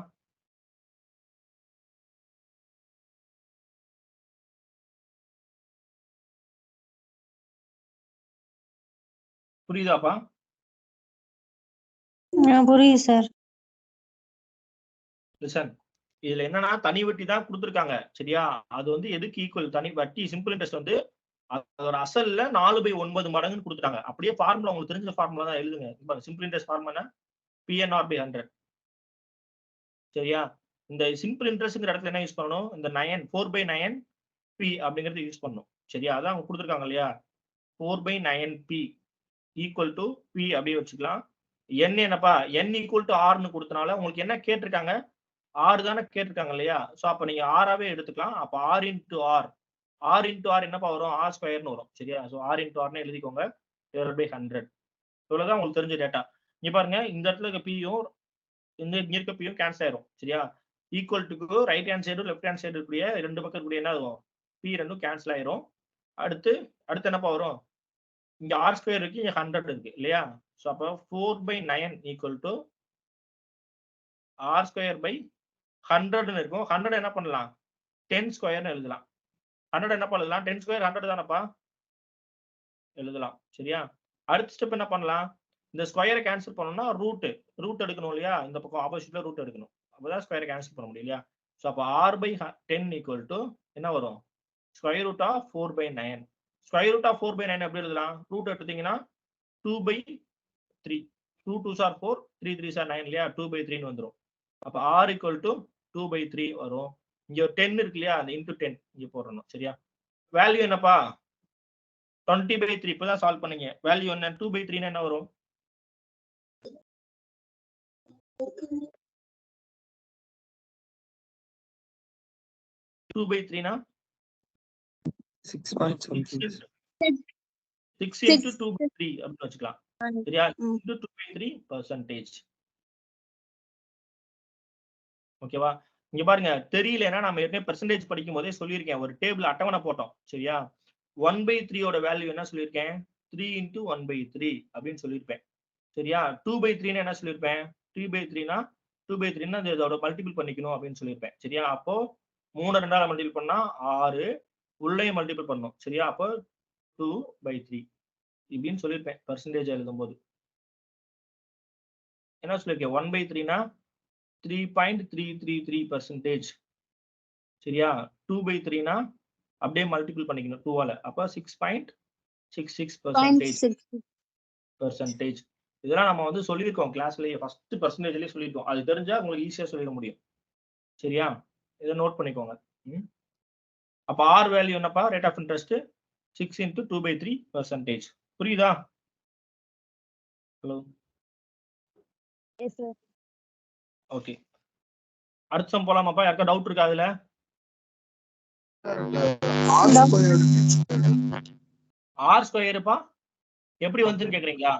புரியுதாப்பா? புரியுது சார். லிசன், இதுல என்னன்னா தனி வட்டி தான் கொடுத்துருக்காங்க. சரியா? அது வந்து எதுக்கு ஈக்குவல்? தனி வட்டி சிம்பிள் இன்ட்ரெஸ்ட் வந்து அதோட அசல்ல 4/9 மடங்குன்னு கொடுத்துட்டாங்க. அப்படியே ஃபார்முலா உங்களுக்கு தெரிஞ்ச ஃபார்முலா தான் எழுதுங்க. Simple interest formula PNR/100. சரியா? இந்த சிம்பிள் இன்ட்ரெஸ்ட்ங்கிற இடத்துல என்ன யூஸ் பண்ணணும்? இந்த 4/9 P அப்படிங்கறது யூஸ் பண்ணணும். சரியா? அதான் அவங்க கொடுத்துருக்காங்க இல்லையா? 4/9 P ஈக்குவல் டு P அப்படியே வச்சுக்கலாம். n என்னப்பா? n ஈக்குவல் டு R கொடுத்தனால உங்களுக்கு என்ன கேட்டிருக்காங்க? R தானே கேட்டிருக்காங்க இல்லையா? சோ அப்ப நீங்க R-ஆவே எடுத்துக்கலாம். அப்ப R into R என்னப்பா வரும்? R ஸ்கொயர்னு வரும். சரியா? சோ R into R எழுதிக்கோங்க. divided by 100. இவ்வளவுதான் உங்களுக்கு தெரிஞ்ச டேட்டா. இங்க பாருங்க, இந்த இடத்துல இருக்க P-யும் இங்க இருக்க P-யும் கேன்சல் ஆயிரும். சரியா? Equal to right hand side left hand side இருக்கக்கூடிய ரெண்டு பக்கம் இருக்கக்கூடிய என்ன ஆகும்? P ரெண்டும் கேன்சல் ஆயிரும். அடுத்து என்னப்பா வரும்? இங்க R ஸ்கொயர் இருக்கு, இங்க 100 இருக்கு இல்லையா? சோ அப்ப 4/9 equal to R square by 100 இருக்கும். 100 என்ன பண்ணலாம்? 10 ஸ்கொயர்னு எழுதலாம். 100 என்ன பண்ணலாம்? 10 ஸ்கொயர் 100 தானப்பா எழுதலாம். சரியா? அடுத்த ஸ்டெப் என்ன பண்ணலாம்? இந்த ஸ்கொயரை கேன்சல் பண்ணனும்னா ரூட் எடுக்கணும் இல்லையா? இந்த பக்கம் ஆப்போசிட்ல ரூட் எடுக்கணும். அப்பதான் ஸ்கொயரை கேன்சல் பண்ண முடியும் இல்லையா? சோ அப்ப R/10 ஈக்குவல் டு என்ன வரும்? Square root of 4/9. Square root of 4/9 எப்படி எழுதலாம்? ரூட் எடுத்தீங்கன்னா 2/3. 2 2s are 4, 3 3s are 9 இல்லையா? 2/3 ன்னு வந்துரும். அப்ப R ஈக்குவல் டு 2/3 வரும். இங்க 10 இருக்கு இல்லையா? அந்த இன்டு 10 இங்க போடணும். சரியா? வேல்யூ என்னப்பா? 20/3. இப்பதான் சால்வ் பண்ணீங்க. வேல்யூ என்ன? 2/3 என்ன வரும்? 2/3 னா 6.76. 6 into 2/3 அப்படின்னு வச்சுக்கலாம். சரியா? into 2/3%. ஓகேவா? இங்க பாருங்க, தெரியலன்னா நம்ம ஏற்கனவே பெர்சன்டேஜ் படிக்கும் போதே சொல்லியிருக்கேன். ஒரு டேபிள் அட்டவணை போட்டோம். சரியா? 1/3 வேல்யூ என்ன சொல்லியிருக்கேன்? 3 into 1/3 அப்படின்னு சொல்லியிருப்பேன். சரியா? 2/3 என்ன சொல்லியிருப்பேன்? 3/3 2/3 இதோட மல்டிபிள் பண்ணிக்கணும் அப்படின்னு சொல்லியிருப்பேன். சரியா? அப்போ 3 2ஆல மல்டிபிள் பண்ணா 6, உள்ளேயும் மல்டிபிள் பண்ணணும். சரியா? அப்போ 2/3 இப்படின்னு சொல்லியிருப்பேன் பெர்சன்டேஜ் எழுதும் போது. என்ன சொல்லியிருக்கேன்? 1/3 3.333%. சரியா? 2/3 அப்படியே மல்டிபிள் பண்ணிக்கணும் 2ஆல. அப்ப 6.66%. இதெல்லாம் நம்ம வந்து சொல்லியிருக்கோம் கிளாஸ்லயே, ஃபர்ஸ்ட் பெர்சன்டேஜ்லயே சொல்லியிருக்கோம். அது தெரிஞ்சா உங்களுக்கு ஈஸியா சொல்லிட முடியும். சரியா? இதை நோட் பண்ணிக்கோங்க. அப்ப R வேல்யூ என்னப்பா? Rate of interest 6 into 2/3%. புரியுதா? ஹலோ? Yes sir. ஓகே. அடுத்த சம் போலாமாப்பா? யாருக்கா டவுட் இருக்கா அதுல? R ஸ்கொயர்ப்பா எப்படி வந்துன்னு கேக்குறீங்களா?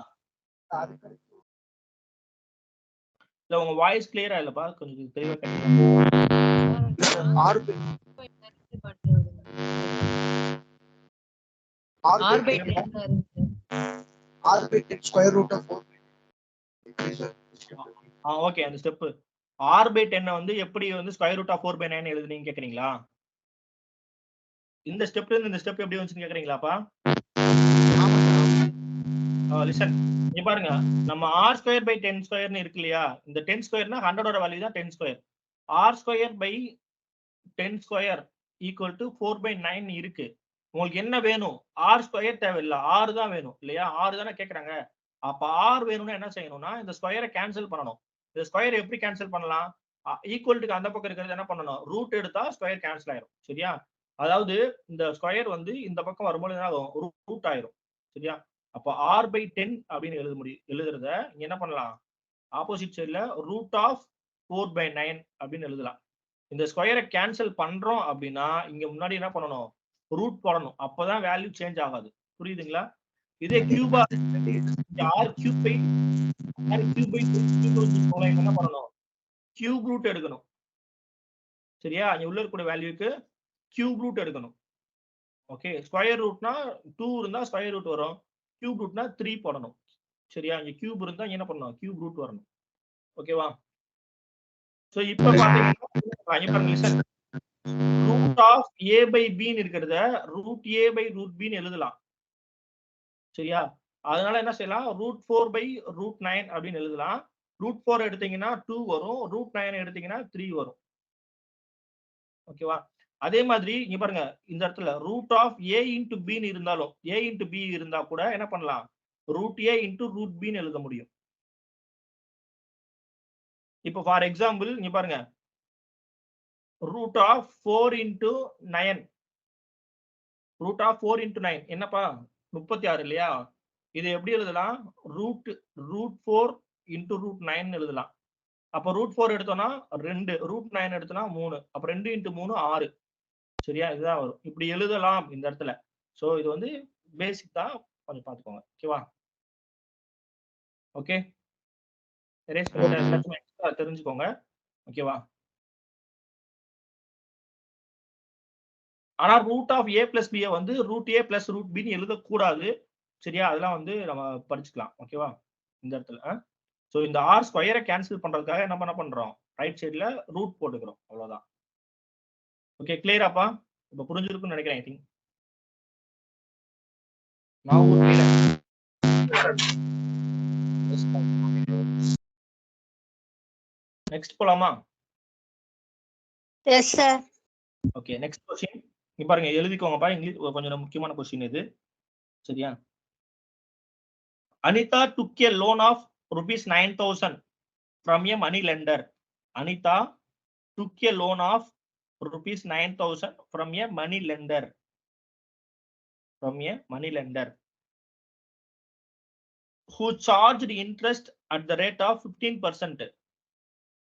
இல்ல உங்க வாய்ஸ் கிளியரா இல்லப்பா, கொஞ்சம் தெளிவா கேட்கல. R R by 10 10 தான் இருக்கு R by 10 square root of 4. Okay, அந்த ஸ்டெப் r by 10 வந்து எப்படி வந்து ஸ்கொயர் ரூட் ஆஃப் 4 by 9 எழுதுனீங்க கேக்குறீங்களா? இந்த ஸ்டெப்ல இருந்து இந்த ஸ்டெப் எப்படி வந்துச்சுன்னு கேக்குறீங்களாப்பா? லிசன், இங்க பாருங்க, நம்ம r ஸ்கொயர் பை 10 ஸ்கொயர்னு இருக்கு இல்லையா? இந்த 10 ஸ்கொயர்னா 100 ஓட வேல்யூ தான் 10 square. r square by 10 square equal to 4 by 9 இருக்கு. உங்களுக்கு என்ன வேணும்? r ஸ்கொயர் தேவையில்ல, r தான் வேணும் இல்லையா? r தானே கேக்குறாங்க. அப்ப r வேணும்னா என்ன செய்யணும்னா இந்த ஸ்கொயரை கேன்சல் பண்ணணும். இந்த ஸ்கொயர் எப்படி கேன்சல் பண்ணலாம்? ஈக்குவல்ட்டுக்கு அந்த பக்கம் இருக்கிறது என்ன பண்ணணும்? ரூட் எடுத்தா ஸ்கொயர் கேன்சல் ஆயிரும். சரியா? அதாவது இந்த ஸ்கொயர் வந்து இந்த பக்கம் வரும்போது என்ன ஆகும்? ரூட் ஆயிரும். சரியா? அப்ப r by 10 அப்படின்னு எழுதுறத இங்க என்ன பண்ணலாம்? ஆப்போசிட் சைடுல ரூட் ஆஃப் 4 by 9 அப்படின்னு எழுதலாம். இந்த ஸ்கொயரை கேன்சல் பண்றோம் அப்படின்னா இங்க முன்னாடி என்ன பண்ணணும்? ரூட் போடணும். அப்பதான் வேல்யூ சேஞ்ச் ஆகாது. புரியுதுங்களா? இதே கியூபா r கியூப் பை என்ன பண்ணணும்? கியூப் ரூட் எடுக்கணும். சரியா? இங்க உள்ள இருக்கக்கூடிய வேல்யூக்கு கியூப் ரூட் எடுக்கணும். ஓகே, ஸ்கொயர் ரூட்னா 2 இருந்தா ஸ்கொயர் ரூட் வரும். கியூப் ரூட்னா 3 போடணும். சரியா? இங்க கியூப் இருந்தா என்ன பண்ணணும்? கியூப் ரூட் வரணும். ஓகேவா? சோ இப்ப பாத்தீங்கன்னா இங்க பாருங்க, listen, root of a by b ன்னு இருக்கிறத root a by root b ன்னு எழுதலாம். சரியா? அதனால என்ன செய்யலாம்? ரூட் 4 by ரூட் 9 அப்படின்னு எழுதலாம். ரூட் 4 எடுத்தீங்கன்னா 2 வரும், ரூட் 9 எடுத்தீங்கன்னா 3 வரும். ஓகேவா? அதே மாதிரி இங்க பாருங்க, இந்த இடத்துல root of a into b ன்னு இருந்தாலும் a இன்டு b இருந்தா கூட என்ன பண்ணலாம்? Root a into root b ன்னு எழுத முடியும். இப்போ ஃபார் எக்ஸாம்பிள் இங்க பாருங்க, root of 4 into 9, root of 4 into 9 என்னப்பா? 36 இல்லையா? இது எப்படி எழுதலாம்? ரூட் 4 இன்டு ரூட் 9 எழுதலாம். அப்ப ரூட் 4 எடுத்தோம்னா 2, ரூட் 9 எடுத்தோம்னா 3, அப்ப 2 இன்டு 3 6. சரியா? இதுதான் வரும். இப்படி எழுதலாம் இந்த இடத்துல. சோ இது வந்து பேசிக் தான், கொஞ்சம் பாத்துக்கோங்க. ஓகேவா? ஓகே, எரேஸ் பண்ணிட்டேன், எக்ஸ்ட்ரா தெரிஞ்சுக்கோங்க. ஓகேவா? ஆனா root of a plus b வந்து root a plus root b ன்னு எழுதக்கூடாது. சரியா? அதெல்லாம் வந்து நம்ம படிச்சுக்கலாம். ஓகேவா? இந்த இடத்துல சோ இந்த r ஸ்கொயரை கேன்சல் பண்றதுக்காக என்ன பண்றோம்? ரைட் சைடுல ரூட் போட்டுக்கிறோம். அவ்வளவுதான். ஓகே, கிளியராப்பா? இப்ப புரிஞ்சிருக்கும்னு நினைக்கிறேன். ஐ திங்க் நெக்ஸ்ட் போலாமா? Yes, sir. Okay, next question. இங்க பாருங்க, எழுதிக்கோங்கப்பா. இங்கிலீஷ் கொஞ்சம் முக்கியமான क्वेश्चन இது. சரியா? Anita took a loan of rupees 9,000 from a money lender. Anita took a loan of rupees 9,000 from a money lender. From a money lender who charged interest at the rate of 15%.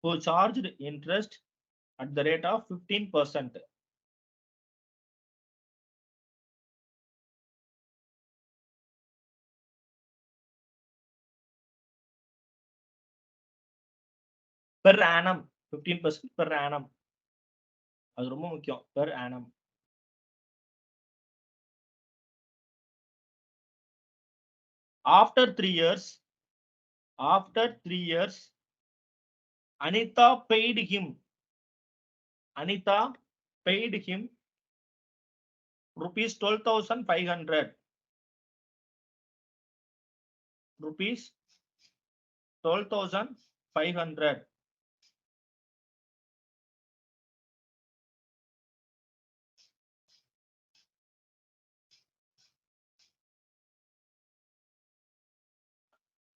Who charged interest at the rate of 15%. Per annum. 15% per annum. அது ரொம்ப முக்கியம். Per annum. After 3 years, Anita paid him rupees 12,500. Rupees 12,500.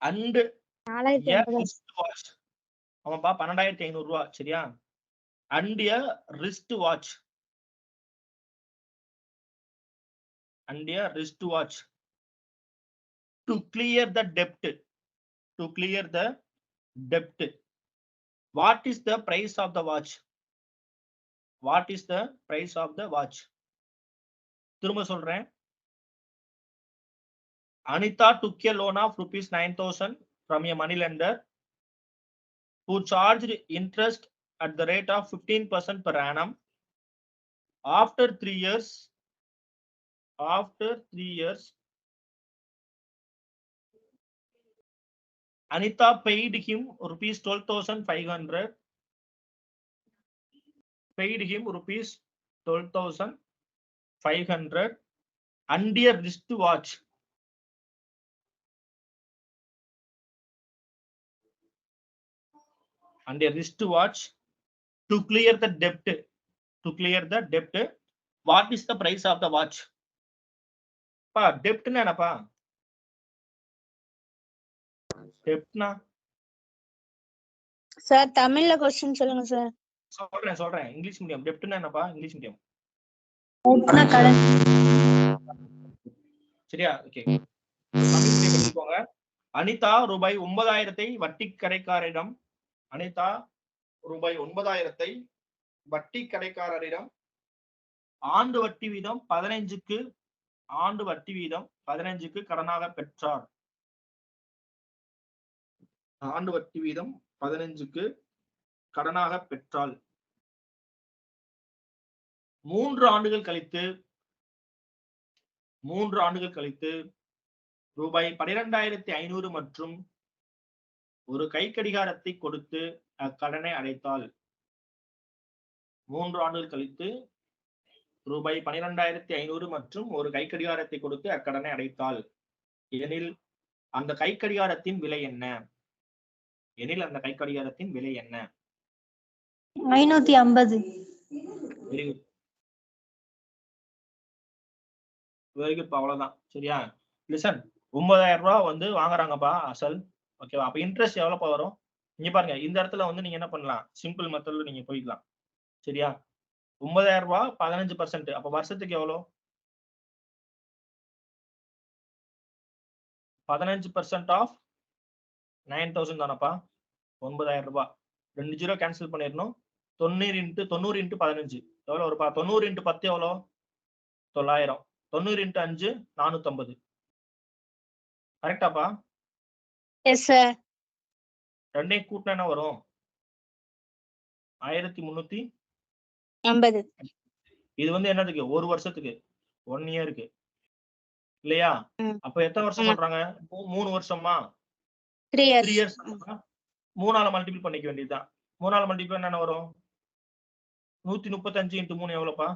And a wristwatch. ஆமாப்பா, 12,500 ரூபாய். சரியா? And a wristwatch. And a wristwatch to clear the debt. To clear the debt. What is the price of the watch? What is the price of the watch? திரும்ப சொல்றேன். Anita took a loan of rupees 9,000 from a money lender who charged interest at the rate of 15% per annum. After 3 years, Anita paid him rupees 12,500. Paid him rupees 12,500 and a wristwatch. And a wristwatch to clear the debt. To clear the debt. What is the price of the watch? Pa, debt na pa. Debt na. Sir தமிழ்ல question சொல்லுங்க sir. சொல்றேன் English medium. டெப்ட் னா என்னப்பா? English medium. கடன். சரியா? Okay. Tamil medium எடுத்துக்கோங்க. அனிதா ரூபாய் 9,000 வட்டி கடைக்காரரிடம் ஆண்டு வட்டி வீதம் 15க்கு கடனாக பெற்றார். ஆண்டு வட்டி வீதம் 15க்கு கடனாக பெற்றால் 3 ஆண்டுகள் கழித்து ரூபாய் 12,500 மற்றும் ஒரு கை கடிகாரத்தை கொடுத்து அக்கடனை அடைத்தால் 3 ஆண்டுகள் கழித்து ரூபாய் 12,500 மற்றும் ஒரு கை கடிகாரத்தை கொடுத்து அக்கடனை அடைத்தால் எனில் அந்த கை கடிகாரத்தின் விலை என்ன? 550. Very good. அவ்வளவுதான். சரியா? லிசன், 9,000 ரூபாய் வந்து வாங்குறாங்கப்பா அசல். ஓகேவா? அப்ப இன்ட்ரெஸ்ட் எவ்வளவுப்பா வரும்? இங்க பாருங்க, இந்த இடத்துல வந்து நீங்க என்ன பண்ணலாம்? சிம்பிள் மெத்தட்ல நீங்க போய்க்கலாம். சரியா? 9,000 ரூபாய் 15%. அப்ப வருஷத்துக்கு எவ்வளவு? 15% ஆஃப் 9,000 தானப்பா? 9,000 ரூபாய். 2 ஜீரோ கேன்சல் பண்ணிடணும். 90 × 15 எவ்வளவு வருப்பா? 90 × 10 எவ்வளவு? 900. 90 × 5 450. கரெக்டாப்பா? Yes sir. ரெண்டையும் கூட்டினா என்ன வரும்? 1350. இது வந்து என்னதுக்கு? ஒரு வருஷத்துக்கு, 1 இயருக்கு இல்லையா? அப்ப எத்தனை வருஷம் சொல்றாங்க? 3 வருஷமா? 3 3 இயர்ஸ். 3ஆல மல்டிபிள் பண்ணிக்க வேண்டியதுதான். 3ஆல மல்டிபிள் என்ன வரும்? 135 × 3 எவ்வளவுப்பா?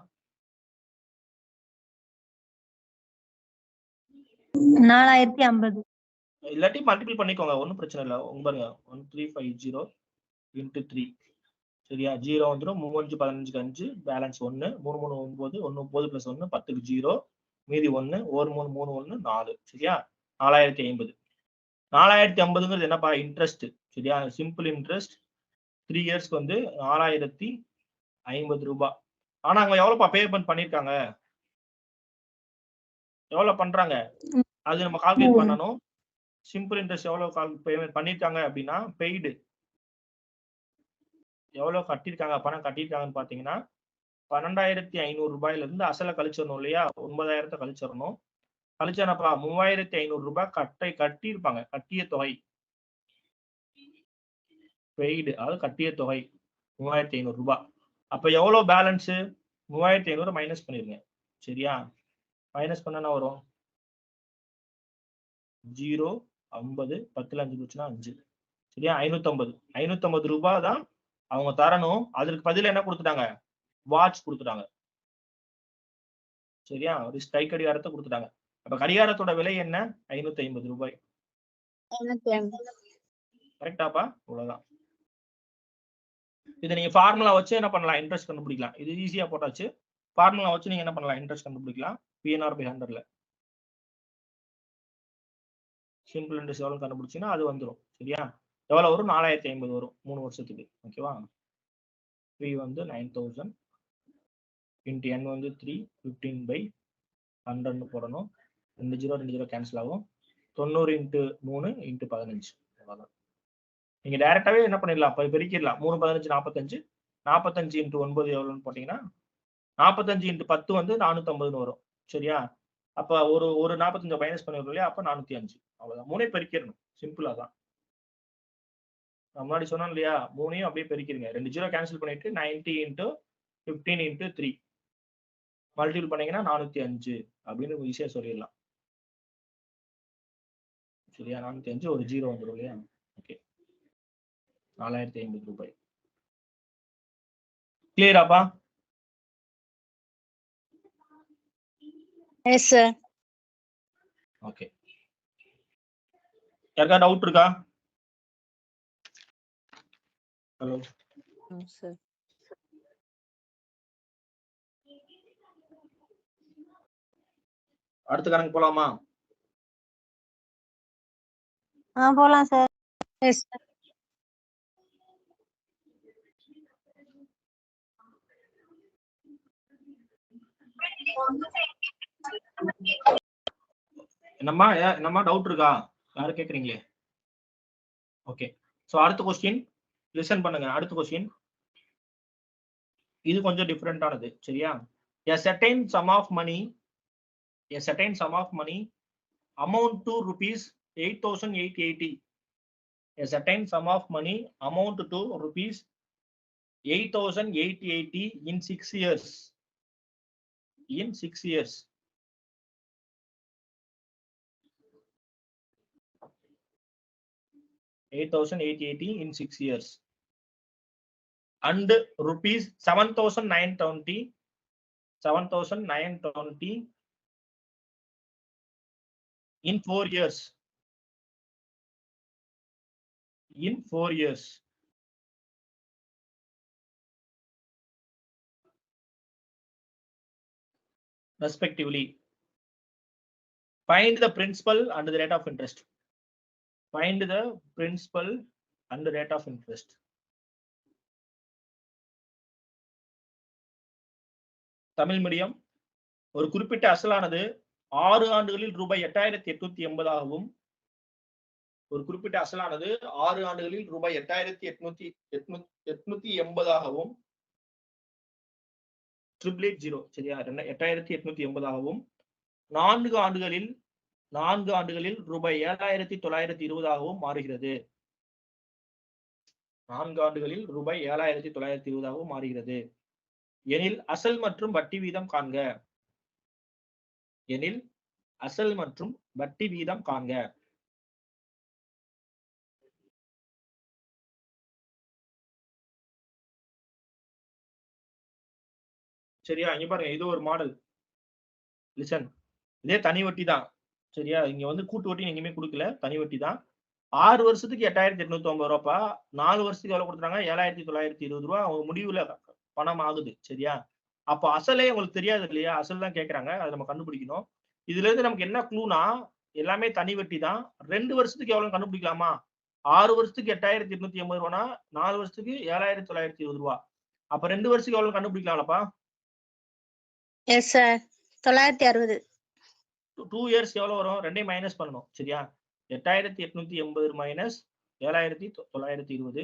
4,050. இல்லாட்டி மல்டிபிள் பண்ணிக்கோங்க, ஒன்றும் பிரச்சனை இல்லை. உங்க பாருங்க, 1350 × 3. சரியா? 0 வந்துடும். 3 5 15 பேலன்ஸ் 1. 3 3 9 1 9 + 1 10க்கு 0 மீதி 1 1 3 3 1 4. சரியா? 4,050. 4,050ங்கிறது என்னப்பா? இன்ட்ரெஸ்ட். சரியா? சிம்பிள் இன்ட்ரெஸ்ட் 3 இயர்ஸ்க்கு வந்து 4,050 ரூபாய். ஆனா அவங்க எவ்வளவுப்பா பேமெண்ட் பண்ணிருக்காங்க? எவ்வளவு பண்றாங்க? அது நம்ம கால்குலேட் பண்ணணும். சிம்பிள் இன்ட்ரெஸ்ட் எவ்வளவு பேமெண்ட் பண்ணிருக்காங்க அப்படின்னா, பெய்டு எவ்வளவு கட்டிருக்காங்க, பணம் கட்டிருக்காங்கன்னு பாத்தீங்கன்னா 12,500 ரூபாயில இருந்து அசலை கழிச்சிடணும் இல்லையா? 9,000 கழிச்சிடணும். கழிச்சானப்பா 3,500 ரூபாய் கட்டியிருப்பாங்க. கட்டிய தொகை பெய்டு, அதாவது கட்டிய தொகை 3,500 ரூபாய். அப்ப எவ்வளவு பேலன்ஸ்? 3,500 மைனஸ் பண்ணிருங்க. சரியா? மைனஸ் பண்ணா வரும் 0 50 10ல் 5 போச்சுன்னா 5. சரியா? 550 ரூபாய் தான் அவங்க தரணும். அதற்கு பதில் என்ன கொடுத்துட்டாங்க? வாட்ச் கொடுத்துட்டாங்க. சரியா? ஒரு கை கடிகாரத்தை கொடுத்துட்டாங்க. அப்ப கடிகாரத்தோட விலை என்ன? 550 ரூபாய். கரெக்டாப்பா? அவ்வளவுதான். இதை நீங்க ஃபார்முலா வச்சு என்ன பண்ணலாம்? இன்ட்ரெஸ்ட் கண்டுபிடிக்கலாம். இது ஈஸியா போட்டாச்சு. ஃபார்முலா வச்சு நீங்க என்ன பண்ணலாம்? இன்ட்ரெஸ்ட் கண்டுபிடிக்கலாம். PNR/100ல சிம்பிள் இன்ட்ரெஸ்ட் எவ்வளவு கண்டுபிடிச்சீங்கன்னா அது வந்துடும். சரியா? எவ்வளவு வரும்? 4,050 வரும் 3 வருஷத்துக்கு. ஓகேவா? P வந்து 9,000 × n வந்து 3 15/100 போடணும். 2 0 கேன்சல் ஆகும். 90 × 3 × 15. அவ்வளவுதான். நீங்க டைரக்டாவே என்ன பண்ணிடலாம்? பெருக்கிடலாம். 3 15 45. 45 × 9 எவ்வளவுன்னு போட்டீங்கன்னா 45 × 10 வந்து 450 வரும். சரியா? அப்ப ஒரு 45 மைனஸ் பண்ணிடுறோம் இல்லையா? அப்ப 405. அவ்வளவுதான். 3 பெருக்கிடணும். சிம்பிளா தான். நான் முன்னாடி சொன்னேன் இல்லையா, 3ஐயும் அப்படியே பெருக்கிடுங்க. 2 0 கேன்சல் பண்ணிட்டு 90 இன்ட்டு 15 இன்ட்டு 3 மல்டிபிள் பண்ணீங்கன்னா 405 அப்படின்னு ஈஸியா சொல்லிடலாம். சரியா? 405 ஒரு 0 வந்துடும் இல்லையா? ஓகே, 4050 ரூபாய். கிளியராப்பா? Yes sir. ஓகே, யாருக்கா டவுட் இருக்கா? Hello sir. அடுத்த கணக்கு போலாமா? போலாம் சார். Yes sir. என்னம்மா டவுட் இருக்கா? யாரும் கேக்குறீங்களே? ஓகே, சோ அடுத்த கொஸ்டின் லிசன் பண்ணுங்க. அடுத்த கொஸ்டின் இது கொஞ்சம் டிஃபரெண்டானது. சரியா? a certain sum of money amount to rupees 8,880. A certain sum of money amount to rupees 8,880 in 6 years. In 6 years. $8,880 in 6 years. And rupees 7,920 in 4 years. In 4 years. Respectively. Find the principal and the rate of interest. Find the principal and the rate of interest. Tamil medium. ஒரு குறிப்பிட்ட அசலானது 6 ஆண்டுகளில் ரூபாய் 8,880 ஆகவும், ஒரு குறிப்பிட்ட அசலானது 6 ஆண்டுகளில் ரூபாய் 8,880 ஆகவும், 880 சரியா? 8,880 ஆகவும், 4 ஆண்டுகளில் ரூபாய் 7,920 ஆகவும் மாறுகிறது. 4 ஆண்டுகளில் ரூபாய் 7,920 ஆகவும் மாறுகிறது எனில் அசல் மற்றும் வட்டி வீதம் காண்க. எனில் அசல் மற்றும் வட்டி வீதம் காண்க. சரியா? இங்க பாருங்க, இது ஒரு மாடல். லிசன், இதே தனி வட்டி தான். சரியா? இங்க வந்து கூட்டு வட்டி எங்கேயுமே கொடுக்கல, தனி வட்டி தான். 6 வருஷத்துக்கு 8,850 ரூபாப்பா. 4 வருஷத்துக்கு எவ்வளவு கொடுத்துறாங்க? 7,920 ரூபாய் அவங்க முடிவுல பணம் ஆகுது. சரியா? அப்ப அசலே உங்களுக்கு தெரியாது இல்லையா? அசல் தான் கேக்குறாங்க, அதை நம்ம கண்டுபிடிக்கணும். இதுல இருந்து நமக்கு என்ன க்ளூனா, எல்லாமே தனி வட்டி தான். 2 வருஷத்துக்கு எவ்வளவு கண்டுபிடிக்கலாமா? 6 வருஷத்துக்கு 8,880 ரூபானா 4 வருஷத்துக்கு 7,920 ரூபாய். அப்ப 2 வருஷத்துக்கு எவ்வளவு கண்டுபிடிக்கலாம்லப்பா? Yes sir. 960. 2 இயர்ஸ் எவ்வளவு வரும்? 2ஐயும் மைனஸ் பண்ணணும். சரியா? 8,880 மைனஸ் 7,920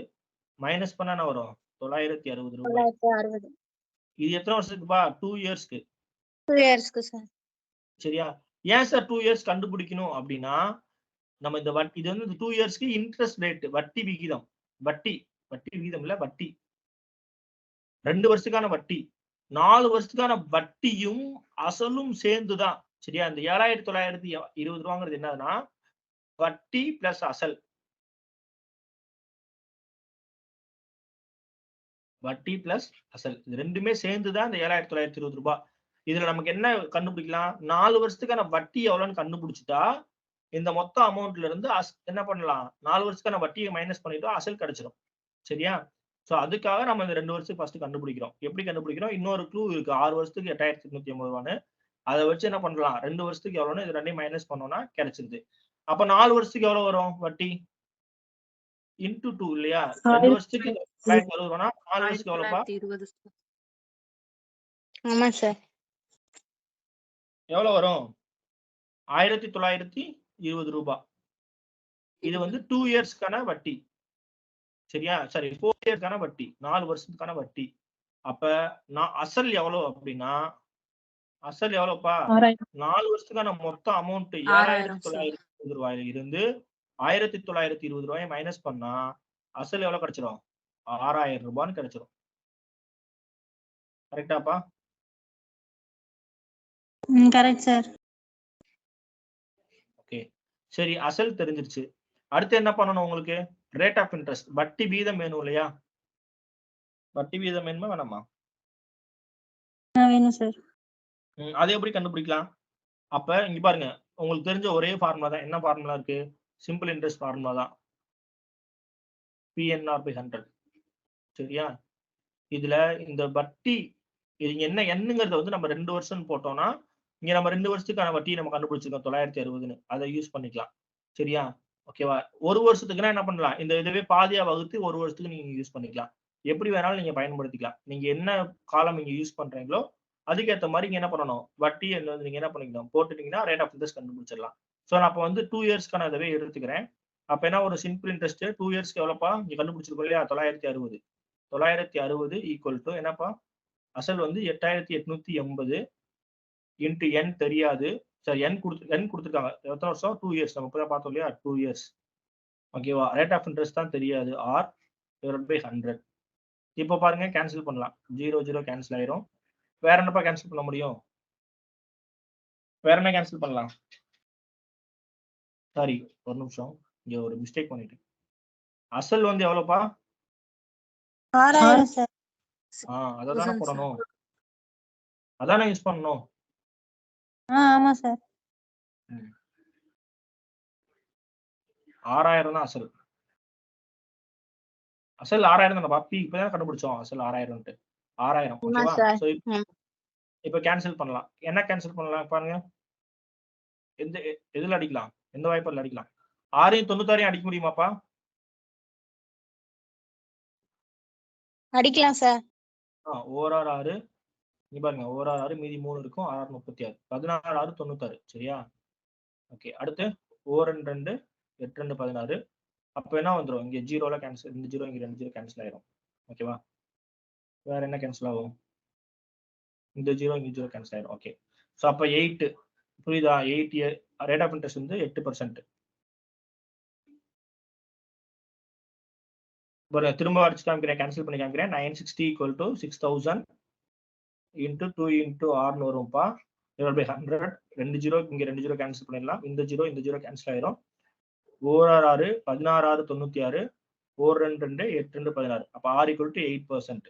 மைனஸ் பண்ணா என்ன வரும்? 960 ரூபாய். 960. இது எத்தனை வருஷத்துக்குப்பா? 2 இயர்ஸ்க்கு. 2 இயர்ஸ்க்கு சார். சரியா? ஏன் சார் 2 இயர்ஸ் கண்டுபிடிக்கணும் அப்படின்னா, நம்ம இந்த வட்டி, இது வந்து 2 இயர்ஸ்க்கு இன்ட்ரெஸ்ட் ரேட், வட்டி விகிதம், வட்டி விகிதம் இல்ல, வட்டி. 2 வருஷத்துக்கான வட்டி, 4 வருஷத்துக்கான வட்டியும் அசலும் சேர்ந்துதான். சரியா? இந்த 7,920 ரூபாங்கிறது என்னதுன்னா வட்டி பிளஸ் அசல். வட்டி பிளஸ் அசல் இது ரெண்டுமே சேர்ந்துதான் இந்த 7,920 ரூபாய். இதுல நமக்கு என்ன கண்டுபிடிக்கலாம்? 4 வருஷத்துக்கான வட்டி எவ்வளவுன்னு கண்டுபிடிச்சிட்டா இந்த மொத்த அமௌண்ட்ல இருந்து என்ன பண்ணலாம்? 4 வருஷத்துக்கான வட்டியை மைனஸ் பண்ணிட்டா அசல் கிடைச்சிடும். சரியா? சோ அதுக்காக நம்ம இந்த 2 வருஷத்துக்கு ஃபர்ஸ்ட் கண்டுபிடிக்கிறோம். எப்படி கண்டுபிடிக்கிறோம்? இன்னொரு க்ளூ இருக்கு. 6 வருஷத்துக்கு 8,880 ரூபான்னு. அதை வச்சு என்ன பண்ணலாம்? 2 வருஷத்துக்கு எவ்வளவுன்னு இது ரெண்டையும் மைனஸ் பண்ணோம்னா கிடைச்சிருது. அப்ப 4 வருஷத்துக்கு எவ்வளவு வரும் வட்டி? இன்டு 2 இல்லையா? 2 வருஷத்துக்கு 960 ரூபானா 4 வருஷத்துக்கு எவ்வளவுப்பா? 20. ஆமா சார். எவ்வளவு வரும்? 1,920 ரூபாய். இது வந்து 2 இயர்ஸ்க்கான வட்டி. சரியா? சரி, 4 இயர்ஸ்க்கான வட்டி, 4 வருஷத்துக்கான வட்டி. அப்ப நான் அசல் எவ்வளவு அப்படின்னா, அசல் எவ்வளவுப்பா? 4 வருஷத்துக்கான மொத்த அமௌண்ட் 7,920 ரூபாயில இருந்து 1,920 ரூபாயை மைனஸ் பண்ணா அசல் எவ்வளவு கிடைச்சிரும்? 6000 ரூபான்னு கிடைச்சிரும். கரெக்டாப்பா? Correct sir. ஓகே, சரி, அசல் தெரிஞ்சிருச்சு. அடுத்து என்ன பண்ணணும் உங்களுக்கு? ரேட் ஆஃப் இன்ட்ரெஸ்ட், வட்டி வீதம் வேணும் இல்லையா? வட்டி வீதம் வேணுமா வேணாமா? வேணும் சார். அதை எப்படி கண்டுபிடிக்கலாம்? அப்ப இங்க பாருங்க, உங்களுக்கு தெரிஞ்ச ஒரே ஃபார்முலா தான். என்ன ஃபார்முலா இருக்கு? சிம்பிள் இன்ட்ரெஸ்ட் ஃபார்முலா தான். PNR by 100. சரியா? இதுல இந்த வட்டி இங்க என்ன என்னங்கிறத வந்து நம்ம 2 வருஷம் போட்டோம்னா, இங்க நம்ம 2 வருஷத்துக்கான வட்டியை நம்ம கண்டுபிடிச்சிருக்கோம் 960ன்னு. அதை யூஸ் பண்ணிக்கலாம். சரியா? ஓகேவா? ஒரு வருஷத்துக்குன்னா என்ன பண்ணலாம்? இந்த இதுவே பாதியா வகுத்து ஒரு வருஷத்துக்கு நீங்க யூஸ் பண்ணிக்கலாம். எப்படி வேணாலும் நீங்க பயன்படுத்திக்கலாம். நீங்க என்ன காலம் நீங்க யூஸ் பண்றீங்களோ அதுக்கேத்த மாதிரி நீங்க என்ன பண்ணணும்? வட்டி வந்து நீங்க என்ன பண்ணிக்கணும்? போட்டுட்டீங்கன்னா ரேட் ஆஃப் இன்ட்ரெஸ்ட் கண்டுபிடிச்சிடலாம். சோ நான் அப்ப வந்து 2 இயர்ஸ்க்கான இதவே எடுத்துக்கிறேன். அப்ப என்ன ஒரு சிம்பிள் இன்ட்ரெஸ்ட் 2 இயர்ஸ்க்கு எவ்வளவுப்பா? இங்க கண்டுபிடிச்சிருக்கோம் இல்லையா? 960. 960 ஈக்குவல் டு என்னப்பா? அசல் வந்து 8880 இன்டு n தெரியாது. சரி, n கொடுத்துருக்காங்க. எத்தனை வருஷம்? 2 இயர்ஸ். நம்ம இப்பதான் பார்த்தோம் இல்லையா? 2 இயர்ஸ். ஓகேவா? ரேட் ஆஃப் இன்ட்ரெஸ்ட் தான் தெரியாது. R divided by 100. இப்போ பாருங்க, கேன்சல் பண்ணலாம். 0 0 கேன்சல் ஆயிரும். வேற என்னப்பா கேன்சல் பண்ண முடியும்? வேற என்ன கேன்சல் பண்ணலாம்? சாரி, ஒரு நிமிஷம், இங்க ஒரு மிஸ்டேக் பண்ணிட்டேன். அசல் வந்து எவ்வளவுப்பா? 6000 சார். அதானே போடணும். அதானே யூஸ் பண்ணணும். ஆமா சார். 6000 தான் அசல். அசல் 6000 தானப்பா? இப்பதான் கண்டுபிடிச்சோம் அசல் 6000ன்ட்டு. 6000. ஓகேவா? சோ இப்போ கேன்சல் பண்ணலாம். என்ன கேன்சல் பண்ணலாம் பாருங்க. எதுல அடிக்கலாம்? எந்த வாய்ப்பால அடிக்கலாம்? 6 96 அடிக்க முடியுமாப்பா? அடிக்கலாம் சார். ஓரார் 6. இங்க பாருங்க, ஓரார் 6 மீதி 3 இருக்கும். 6 36. 16 6 96. சரியா? ஓகே, அடுத்து ஓரன் 2 8 2 16. அப்ப என்ன வந்துரும்? இங்க 0ல கேன்சல், இந்த 0 இங்க 2 0 கேன்சல் ஆயிரும். ஓகேவா? வேற என்ன கேன்சல் ஆகும்? இந்த 0 இங்க 0 கேன்சல் ஆயிரும். ஓகே, சோ அப்ப 8 புரியுதா? 8 ரேட் ஆஃப் இன்ட்ரெஸ்ட் வந்து 8%. திரும்ப அடிச்சு காமிக்கிறேன், கேன்சல் பண்ணி காமிக்கிறேன். 960 ஈக்குவல் டு 6000 இன்டு 2 இன்டு ஆர்னு வரும்ப்பா. Divide by 100. 2 0 இங்க 2 0 கேன்சல் பண்ணிடலாம். இந்த 0 கேன்சல் ஆயிரும். ஓரார் 6 16 6 96. ஓர் 2 2 8 2 16. அப்ப R ஈக்குவல் டு 8%.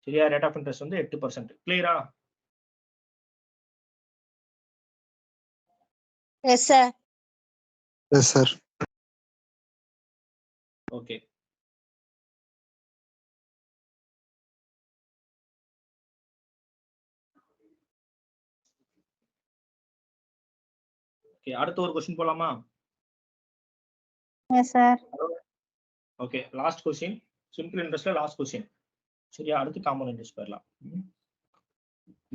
சரியா? ரேட் ஆஃப் இன்ட்ரெஸ்ட் வந்து 8%. கிளியரா? Yes sir. Yes sir. Okay, அடுத்த ஒரு क्वेश्चन போலாமா? Yes sir. Okay, last question. Simple இன்ட்ரெஸ்ட்ல லாஸ்ட் क्वेश्चन. சரியா? அடுத்து காம்பவுண்ட் இன்ட்ரெஸ்ட் போயிடலாம்.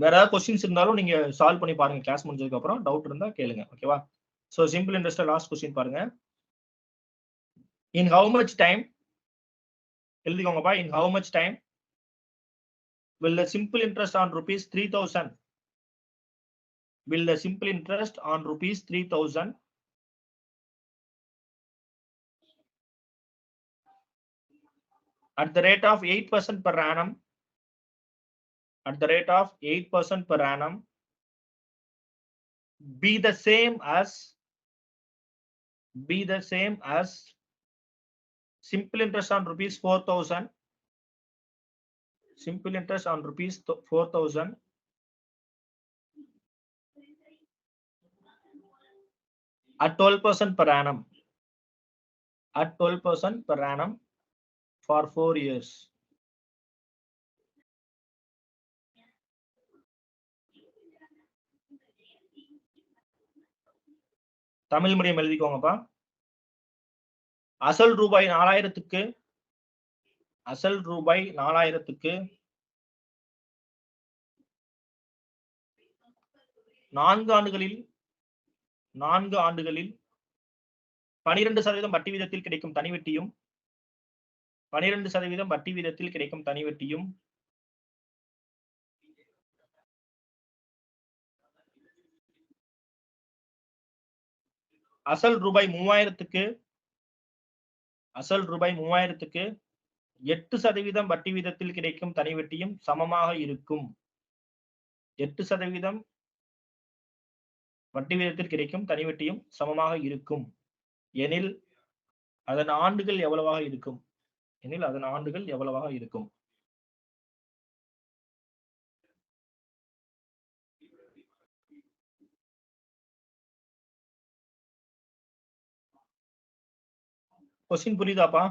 வேற ஏதாவது क्वेश्चंस இருந்தாலும் நீங்க சால்வ் பண்ணி பாருங்க. கிளாஸ் முடிஞ்சதுக்கு அப்புறம் டவுட் இருந்தா கேளுங்க. ஓகேவா? சோ சிம்பிள் இன்ட்ரெஸ்ட்ல லாஸ்ட் क्वेश्चन பாருங்க. In how much time, எழுதிக்கோங்கப்பா. In how much time will the simple interest on rupees 3000 at the rate of 8% per annum be the same as simple interest on rupees 4000 at 12% per annum for 4 years. Tamil medium எழுதிக்கோங்கப்பா. அசல் ரூபாய் 4000க்கு 4 ஆண்டுகளில் 12% வட்டி வீதத்தில் கிடைக்கும் தனி வட்டியும் அசல் ரூபாய் 3000க்கு அசல் ரூபாய் 3000க்கு 8% வட்டி வீதத்தில் கிடைக்கும் தனி வட்டியும் சமமாக இருக்கும். 8% வட்டி வீதத்தில் கிடைக்கும் தனி வட்டியும் சமமாக இருக்கும் எனில் அதன் ஆண்டுகள் எவ்வளவாக இருக்கும்? எனில் அதன் ஆண்டுகள் எவ்வளவாக இருக்கும்? கொஸ்டின் புரியுதாப்பா?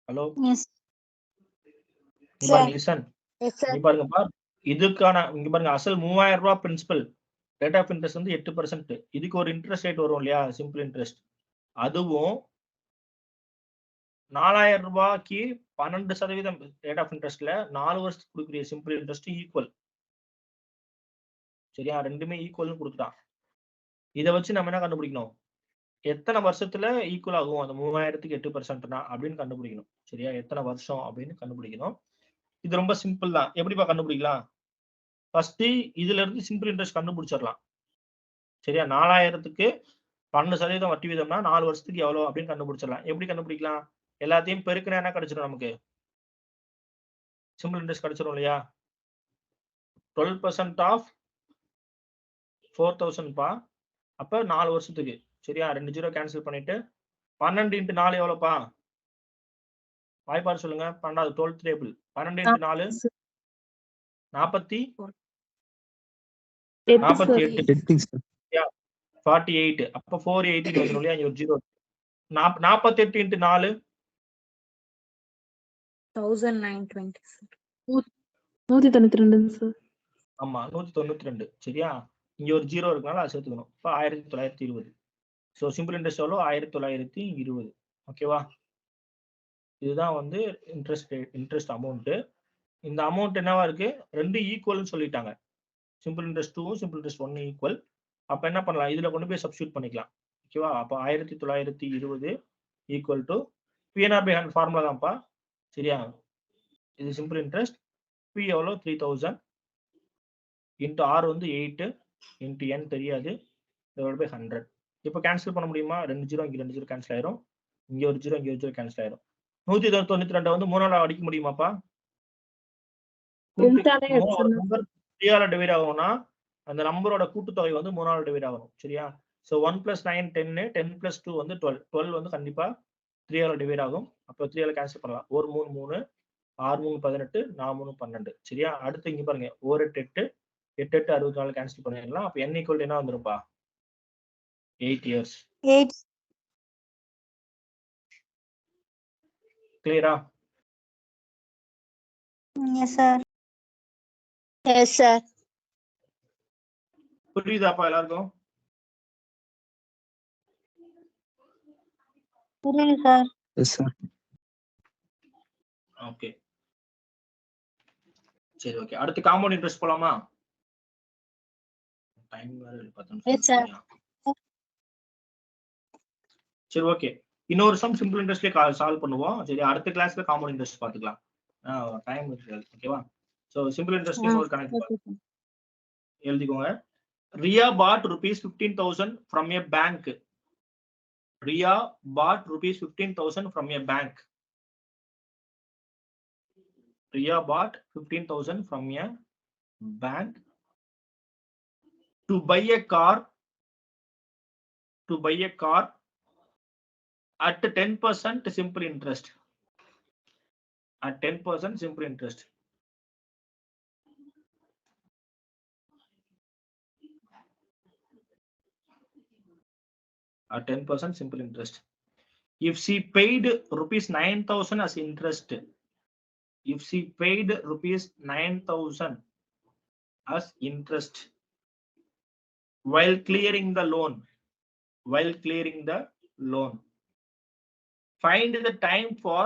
Hello yes listen. Yes sir. இங்க பாருங்கப்பா, இதுக்கான இங்க பாருங்க, அசல் 3000 ரூபாய் பிரின்சிபல், ரேட் ஆஃப் இன்ட்ரெஸ்ட் வந்து 8%. இதுக்கு ஒரு இன்ட்ரெஸ்ட் ரேட் வரும் இல்லையா, சிம்பிள் இன்ட்ரெஸ்ட். அதுவும் 4000 ரூபாய்க்கு 12% ரேட் ஆஃப் இன்ட்ரெஸ்ட்ல 4 வருஷத்துக்கு கொடுக்குற சிம்பிள் இன்ட்ரெஸ்ட் ஈக்குவல். சரியா? ரெண்டுமே ஈக்குவல்னு கொடுத்துட்டான். இதை வச்சு நம்ம என்ன கண்டுபிடிக்கணும்? எத்தனை வருஷத்துல ஈக்குவல் ஆகும் அந்த 3000க்கு 8%னா அப்படின்னு கண்டுபிடிக்கணும். சரியா? எத்தனை வருஷம் அப்படின்னு கண்டுபிடிக்கணும். இது ரொம்ப சிம்பிள் தான். எப்படிப்பா கண்டுபிடிக்கலாம்? ஃபர்ஸ்ட் இதுல இருந்து சிம்பிள் இன்ட்ரெஸ்ட் கண்டுபிடிச்சிடலாம். சரியா? 4000க்கு 12% வட்டி வீதம்னா 4 வருஷத்துக்கு எவ்வளவு அப்படின்னு கண்டுபிடிச்சிடலாம். எப்படி கண்டுபிடிக்கலாம்? எல்லாத்தையும் பெருக்கினா என்ன கிடைச்சிடும் நமக்கு? சிம்பிள் இன்ட்ரெஸ்ட் கிடைச்சிடும் இல்லையா? 12% ஆஃப் 4000 பா. அப்ப 4 வருஷத்துக்கு. சரியா? 2 ஜீரோ கேன்சல் பண்ணிட்டு 12 × 4 எவ்வளவுப்பா? வாய்ப்பாடு சொல்லுங்க. 12வது 12th டேபிள். 12 × 4 48. 48. அப்ப 480 வந்துரும் இல்லையா? இங்க ஒரு ஜீரோ. 48 × 4 1920 சார். 192 சார். ஆமா 192. சரியா? இங்க ஒரு ஜீரோ இருக்கனால அதை சேர்த்துக்கணும். இப்ப 1920. சோ சிம்பிள் இன்ட்ரெஸ்ட் எவ்வளவு? 1920. ஓகேவா? இதுதான் வந்து இன்ட்ரெஸ்ட் அமௌண்ட். இந்த அமௌண்ட் என்னவா இருக்கு? ரெண்டு ஈக்குவல்னு சொல்லிட்டாங்க. Simple interest 2 simple interest 1 equal. அப்ப என்ன பண்ணலாம்? இதுல கொண்டு போய் சப்ஸ்டிட்யூட் பண்ணிக்கலாம். ஓகேவா? அப்ப 1920 ஈக்குவல் டு PNR/100 ஃபார்முலா தான்ப்பா. சரியா? இது சிம்பிள் இன்ட்ரெஸ்ட். P எவ்வளவு? 3000 இன்டு R வந்து 8 இன்டு N தெரியாது, டிவைட் பை 100. இப்போ கேன்சல் பண்ண முடியுமா? 2 ஜீரோ இங்க 2 ஜீரோ கேன்சல் ஆயிரும். இங்க ஒரு ஜீரோ இங்க ஒரு ஜீரோ கேன்சல் ஆயிரும். 192 வந்து 3ஆல அடிக்க முடியுமாப்பா? நம்பர் 3ஆல டிவைட் ஆகும்னா அந்த நம்பரோட கூட்டுத்தொகை வந்து 3ஆல டிவைட் ஆகும். சரியா? சோ 1 + 9 10, 10 + 2 வந்து 12. 12 வந்து கண்டிப்பா 3ஆல டிவைட் ஆகும். அப்ப 3ஆல கேன்சல் பண்ணலாம். 1 3 3, 6 3 18, 4 3 12. சரியா? அடுத்து இங்க பாருங்க, 1 8 8 8 64 கேன்சல் பண்ணிடலாம். அப்ப n = என்ன வந்துருப்பா? 8 years. 8. கிளியரா? Yes sir. Yes sir. புரியுதாப்பா எல்லாருக்கும்? புரியுது சார். Yes sir. ஓகே சரி, ஓகே. அடுத்து காம்பவுண்ட் இன்ட்ரெஸ்ட் போலாமா? டைம் வேற 10 Yes, sir. நிமிஷம். சரி, ஓகே. இன்னொரு சம் சிம்பிள் இன்ட்ரெஸ்ட்லயே சால்வ் பண்ணுவோம். சரி, அடுத்த கிளாஸ்ல காம்பவுண்ட் இன்ட்ரெஸ்ட் பாத்துக்கலாம். டைம் இருக்கு. ஓகேவா? சோ சிம்பிள் இன்ட்ரெஸ்ட் ஒரு கணக்கு எழுதிக்கோங்க. Ria bought rupees 15,000 from a bank. Ria bought rupees 15,000 from a bank. Ria bought 15,000 from a bank to buy a car. To buy a car at 10% simple interest. At 10% simple interest. At 10% simple interest. If she paid rupees 9,000 as interest, if she paid rupees 9,000 as interest while clearing the loan, find the time for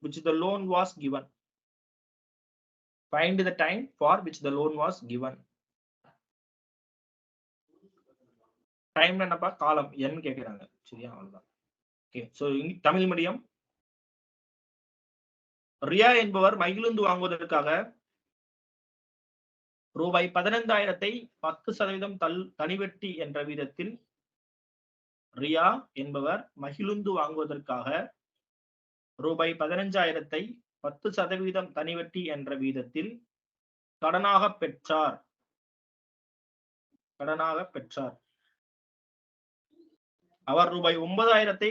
which the loan was given. Find the time for which the loan was given. Time என்னப்பா? காலம் n கேக்குறாங்க. சரியா? அவ்வளவுதான். ஓகே. So Tamil medium. Riya என்பவர் மகிழுந்து வாங்குவதற்காக ரூபாய் 15,000 10% தனிவட்டி என்ற வீதத்தில் ரியா என்பவர் மகிழுந்து வாங்குவதற்காக ரூபாய் 15,000 10% தனி வட்டி என்ற வீதத்தில் கடனாக பெற்றார். அவர் ரூபாய் 9,000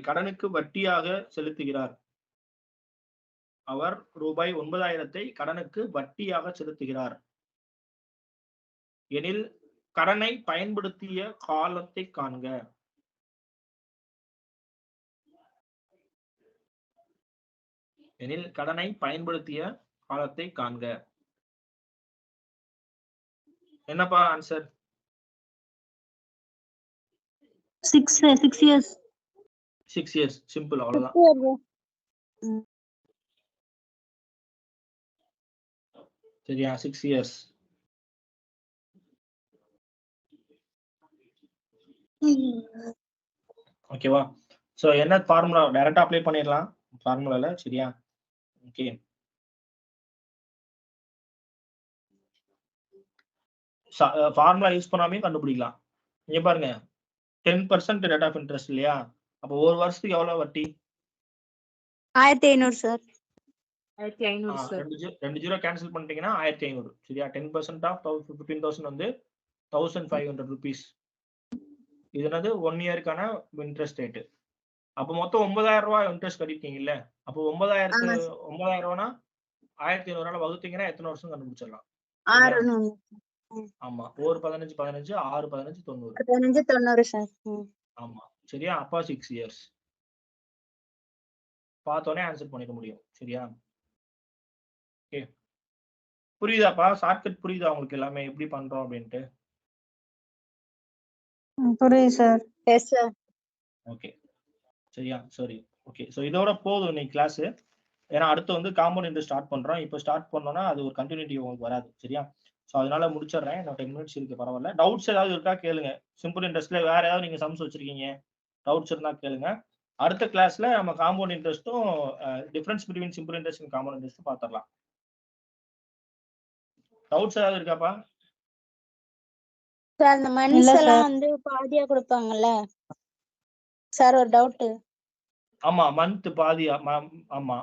கடனுக்கு வட்டியாக செலுத்துகிறார். அவர் ரூபாய் 9,000 கடனுக்கு வட்டியாக செலுத்துகிறார் எனில் கடனை பயன்படுத்திய காலத்தை காண்க. என்னப்பா ஆன்சர்? 6 years. 6 years. சிம்பிள், அவ்வளவுதான். சரியா? 6 years. ஓகேவா? சோ என்ன ஃபார்முலா டைரக்டா அப்ளை பண்ணிடலாம் ஃபார்முலால. சரியா? ஓகே. ஃபார்முலா யூஸ் பண்ணாமே கண்டுபிடிக்கலாம். இங்க பாருங்க 10% ரேட் ஆஃப் இன்ட்ரெஸ்ட் இல்லையா? அப்போ ஒரு வருஷத்துக்கு எவ்வளவு வட்டி? 1500 சார். 1500 சார். ரெண்டு ஜீரோ கேன்சல் பண்ணிட்டீங்கன்னா 1500. சரியா? 10% ஆஃப் 15,000 வந்து 1500 rupees. இது என்னது 1 இயருக்கான இன்ட்ரெஸ்ட் ரேட். அப்போ மொத்தம் 9,000 ரூபாய் இன்ட்ரெஸ்ட் கட்டிட்டீங்கல்ல? அப்போ 9,000 ரூபாய்னா 1500 வகுத்தீங்கன்னா எத்தனை வருஷம் கண்டுபிடிச்சிடலாம்? 6 ஆமா. 1 15 15 6 15 90. 15 90 சார். ஆமா. சரியா? அப்பா 6 years. பார்த்தோன்னே ஆன்சர் பண்ணிட முடியும். சரியா? ஓகே. புரியுதாப்பா? ஷார்ட்கட் புரியுதா உங்களுக்கு எல்லாமே எப்படி பண்றோம் அப்படின்ட்டு? புரியுது சார். Yes sir. ஓகே. சரியா? சரி. ஓகே. சோ இதோட போதும் இன்னைக்கு கிளாஸ். ஏன்னா அடுத்து வந்து காம்பவுண்ட் இன்ட்ரெஸ்ட் ஸ்டார்ட் பண்றோம். இப்போ ஸ்டார்ட் பண்ணோம்னா அது ஒரு கண்டினியூட்டி உங்களுக்கு வராது. சரியா? சோ அதனால முடிச்சிடுறேன். இன்னும் 10 minutes இருக்கு, பரவாயில்ல. டவுட்ஸ் ஏதாவது இருக்கா கேளுங்க. சிம்பிள் இன்ட்ரெஸ்ட்ல வேற ஏதாவது நீங்க சம்ஸ் வச்சிருக்கீங்க, டவுட்ஸ் இருந்தா கேளுங்க. அடுத்த கிளாஸ்ல நம்ம காம்பவுண்ட் இன்ட்ரெஸ்ட்டும் difference between simple interest and compound interest பாத்துறலாம். டவுட்ஸ் ஏதாவது இருக்காப்பா? சார் அந்த மந்த்ஸ் எல்லாம் வந்து பாதியா கொடுப்பாங்கல்ல சார், ஒரு டவுட். ஆமா, மந்த் பாதியா? ஆமா.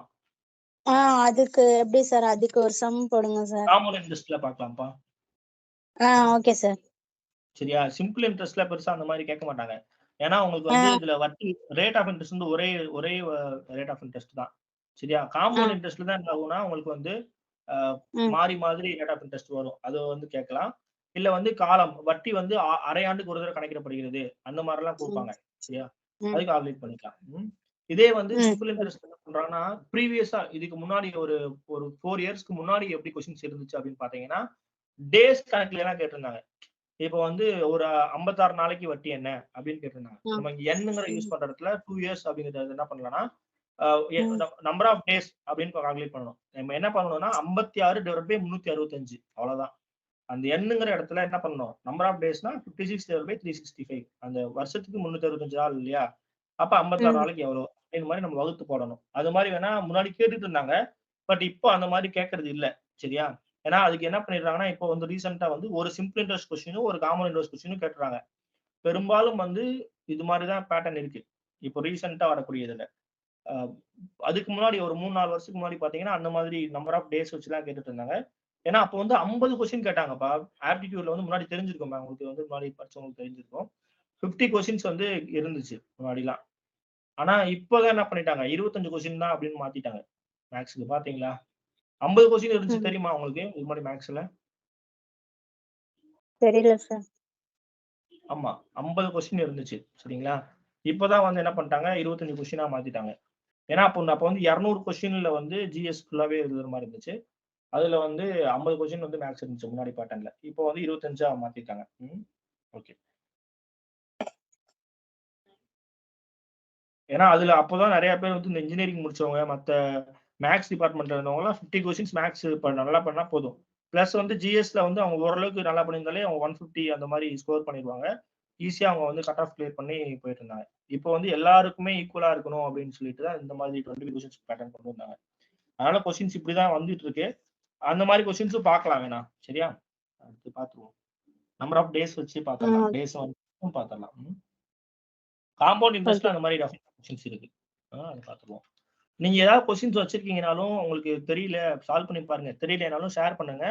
அதுக்கு எப்படி சார்? அதுக்கு ஒரு சம் போடுங்க சார். காம்பவுண்ட் இன்ட்ரெஸ்ட்ல பார்க்கலாம்ப்பா. Okay sir. சரியா? சிம்பிள் இன்ட்ரெஸ்ட்ல பெருசா அந்த மாதிரி கேட்க மாட்டாங்க. ஏன்னா உங்களுக்கு வந்து இதுல வட்டி ரேட் ஆஃப் இன்ட்ரெஸ்ட் வந்து ஒரே ரேட் ஆஃப் இன்ட்ரெஸ்ட் தான். சரியா? காம்பவுண்ட் இன்ட்ரெஸ்ட்ல தான் என்ன ஆகும்னா உங்களுக்கு வந்து மாறி மாதிரி ரேட் ஆஃப் இன்ட்ரெஸ்ட் வரும். அது வந்து கேட்கலாம். இல்ல வந்து காலம் வட்டி வந்து அரை ஆண்டுக்கு ஒரு தடவை கணக்கிடப்படுகிறது, அந்த மாதிரி எல்லாம் கொடுப்பாங்க. சரியா? அது கால்குலேட் பண்ணிக்கலாம். இதே வந்து சிம்பிள் இன்ட்ரெஸ்ட் என்ன பண்றாங்கன்னா ப்ரீவியஸா இதுக்கு முன்னாடி ஒரு 4 இயர்ஸ்க்கு முன்னாடி எப்படி கொஸ்டின்ஸ் இருந்துச்சு அப்படின்னு பாத்தீங்கன்னா டேஸ் கணக்குல எல்லாம் கேட்டிருந்தாங்க. இப்போ வந்து ஒரு 56 நாளைக்கு வட்டி என்ன அப்படின்னு கேட்டிருந்தாங்க. நம்ம இங்க எண்ணுங்கிற யூஸ் பண்ற இடத்துல 2 years அப்படிங்கிறது என்ன பண்ணலாம்னா நம்பர் ஆஃப் டேஸ் அப்படின்னு கால்குலேட் பண்ணணும். நம்ம என்ன பண்ணணும்னா 56/365 அவ்வளவுதான். அந்த எண்ணுங்கிற இடத்துல என்ன பண்ணணும்? நம்பர் ஆஃப் டேஸ்னா 56/365. அந்த வருஷத்துக்கு 365 நாள் இல்லையா? அப்ப 56 நாளைக்கு எவ்வளவு இந்த மாதிரி நம்ம வகுத்து போடணும். அது மாதிரி வேணா முன்னாடி கேட்டுட்டு இருந்தாங்க. பட் இப்போ அந்த மாதிரி கேட்கறது இல்ல. சரியா? ஏன்னா அதுக்கு என்ன பண்ணிடுறாங்கன்னா இப்போ வந்து ரீசெண்டா வந்து ஒரு சிம்பிள் இன்ட்ரெஸ்ட் கொஸ்டினும் ஒரு காம்பவுண்ட் இன்ட்ரெஸ்ட் கொஸ்டினும் கேட்டுறாங்க. பெரும்பாலும் வந்து இது மாதிரிதான் பேட்டர்ன் இருக்கு இப்போ ரீசெண்டா வரக்கூடியதுல. அதுக்கு முன்னாடி ஒரு 3-4 வருஷத்துக்கு முன்னாடி பாத்தீங்கன்னா அந்த மாதிரி நம்பர் ஆஃப் டேஸ் வச்சுலாம் கேட்டுட்டு இருந்தாங்க. ஏன்னா அப்போ வந்து 50 கொஸ்டின் கேட்டாங்கப்பா. ஆப்டிடியூட்ல வந்து முன்னாடி தெரிஞ்சிருக்கும், உங்களுக்கு வந்து முன்னாடி படிச்சவங்களுக்கு தெரிஞ்சிருக்கும். 50 கொஸ்டின்ஸ் வந்து இருந்துச்சு முன்னாடிலாம். ஆனா இப்பதான் என்ன பண்ணிட்டாங்க 25 கொஸ்டின் தான் அப்படின்னு மாத்திட்டாங்க மேக்ஸ்க்கு. பாத்தீங்களா? 50 கொஸ்டின் இருந்துச்சு தெரியுமா உங்களுக்கு இது மாதிரி மேக்ஸ்ல? தெரியல சார். ஆமா, 50 கொஸ்டின் இருந்துச்சு. சரிங்களா? இப்பதான் வந்து என்ன பண்ணிட்டாங்க 25 கொஸ்டினா மாத்திட்டாங்க. ஏன்னா அப்போ வந்து 200 கொஸ்டின்ல வந்து ஜிஎஸ் ஃபுல்லாவே எழுதுற மாதிரி இருந்துச்சு. அதுல வந்து 50 கொஸ்டின் வந்து மேக்ஸ் இருந்துச்சு முன்னாடி பேட்டர்ன்ல. இப்போ வந்து 25 மாத்திட்டாங்க. ஓகே. ஏன்னா அதுல அப்போதான் நிறைய பேர் வந்து இந்த இன்ஜினியரிங் முடிச்சவங்க மத்த மேக்ஸ் டிபார்ட்மெண்ட்ல இருந்தவங்க எல்லாம் 50 கொஸ்டின்ஸ் மேக்ஸ் நல்லா பண்ணா போதும். பிளஸ் வந்து ஜிஎஸ்ல வந்து அவங்க ஓரளவுக்கு நல்லா பண்ணியிருந்தாலே அவங்க 150 அந்த மாதிரி ஸ்கோர் பண்ணிடுவாங்க. ஈஸியா அவங்க வந்து கட் ஆஃப் கிளியர் பண்ணி போயிட்டு இருந்தாங்க. இப்போ வந்து எல்லாருக்குமே ஈக்குவலா இருக்கணும் அப்படின்னு சொல்லிட்டு தான் இந்த மாதிரி 20 கொஸ்டின்ஸ் பேட்டர்ன் கொண்டு வந்தாங்க. அதனால கொஸ்டின்ஸ் இப்படிதான் வந்துட்டு இருக்கு. அந்த மாதிரி கொஸ்டின்ஸும் பார்க்கலாம் வேணா. சரியா? அடுத்து பார்த்துருவோம். நம்பர் ஆஃப் டேஸ் வச்சு பார்த்துடலாம். டேஸ் வந்து பார்த்துடலாம். காம்பவுண்ட் இன்ட்ரெஸ்ட்ல அந்த மாதிரி டெஃபினிஷன்ஸ் இருக்கு. அதை பார்த்துருவோம். நீங்க ஏதாவது கொஸ்டின்ஸ் வச்சிருக்கீங்கனாலும் உங்களுக்கு தெரியல சால்வ் பண்ணி பாருங்க. தெரியலனாலும் ஷேர் பண்ணுங்க.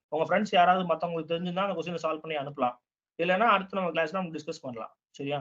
உங்க ஃப்ரெண்ட்ஸ் யாராவது மத்தவங்களுக்கு தெரிஞ்சிருந்தா அந்த கொஸ்டினை சால்வ் பண்ணி அனுப்பலாம். இல்லைன்னா அடுத்து நம்ம கிளாஸ்ல நம்ம டிஸ்கஸ் பண்ணலாம். சரியா?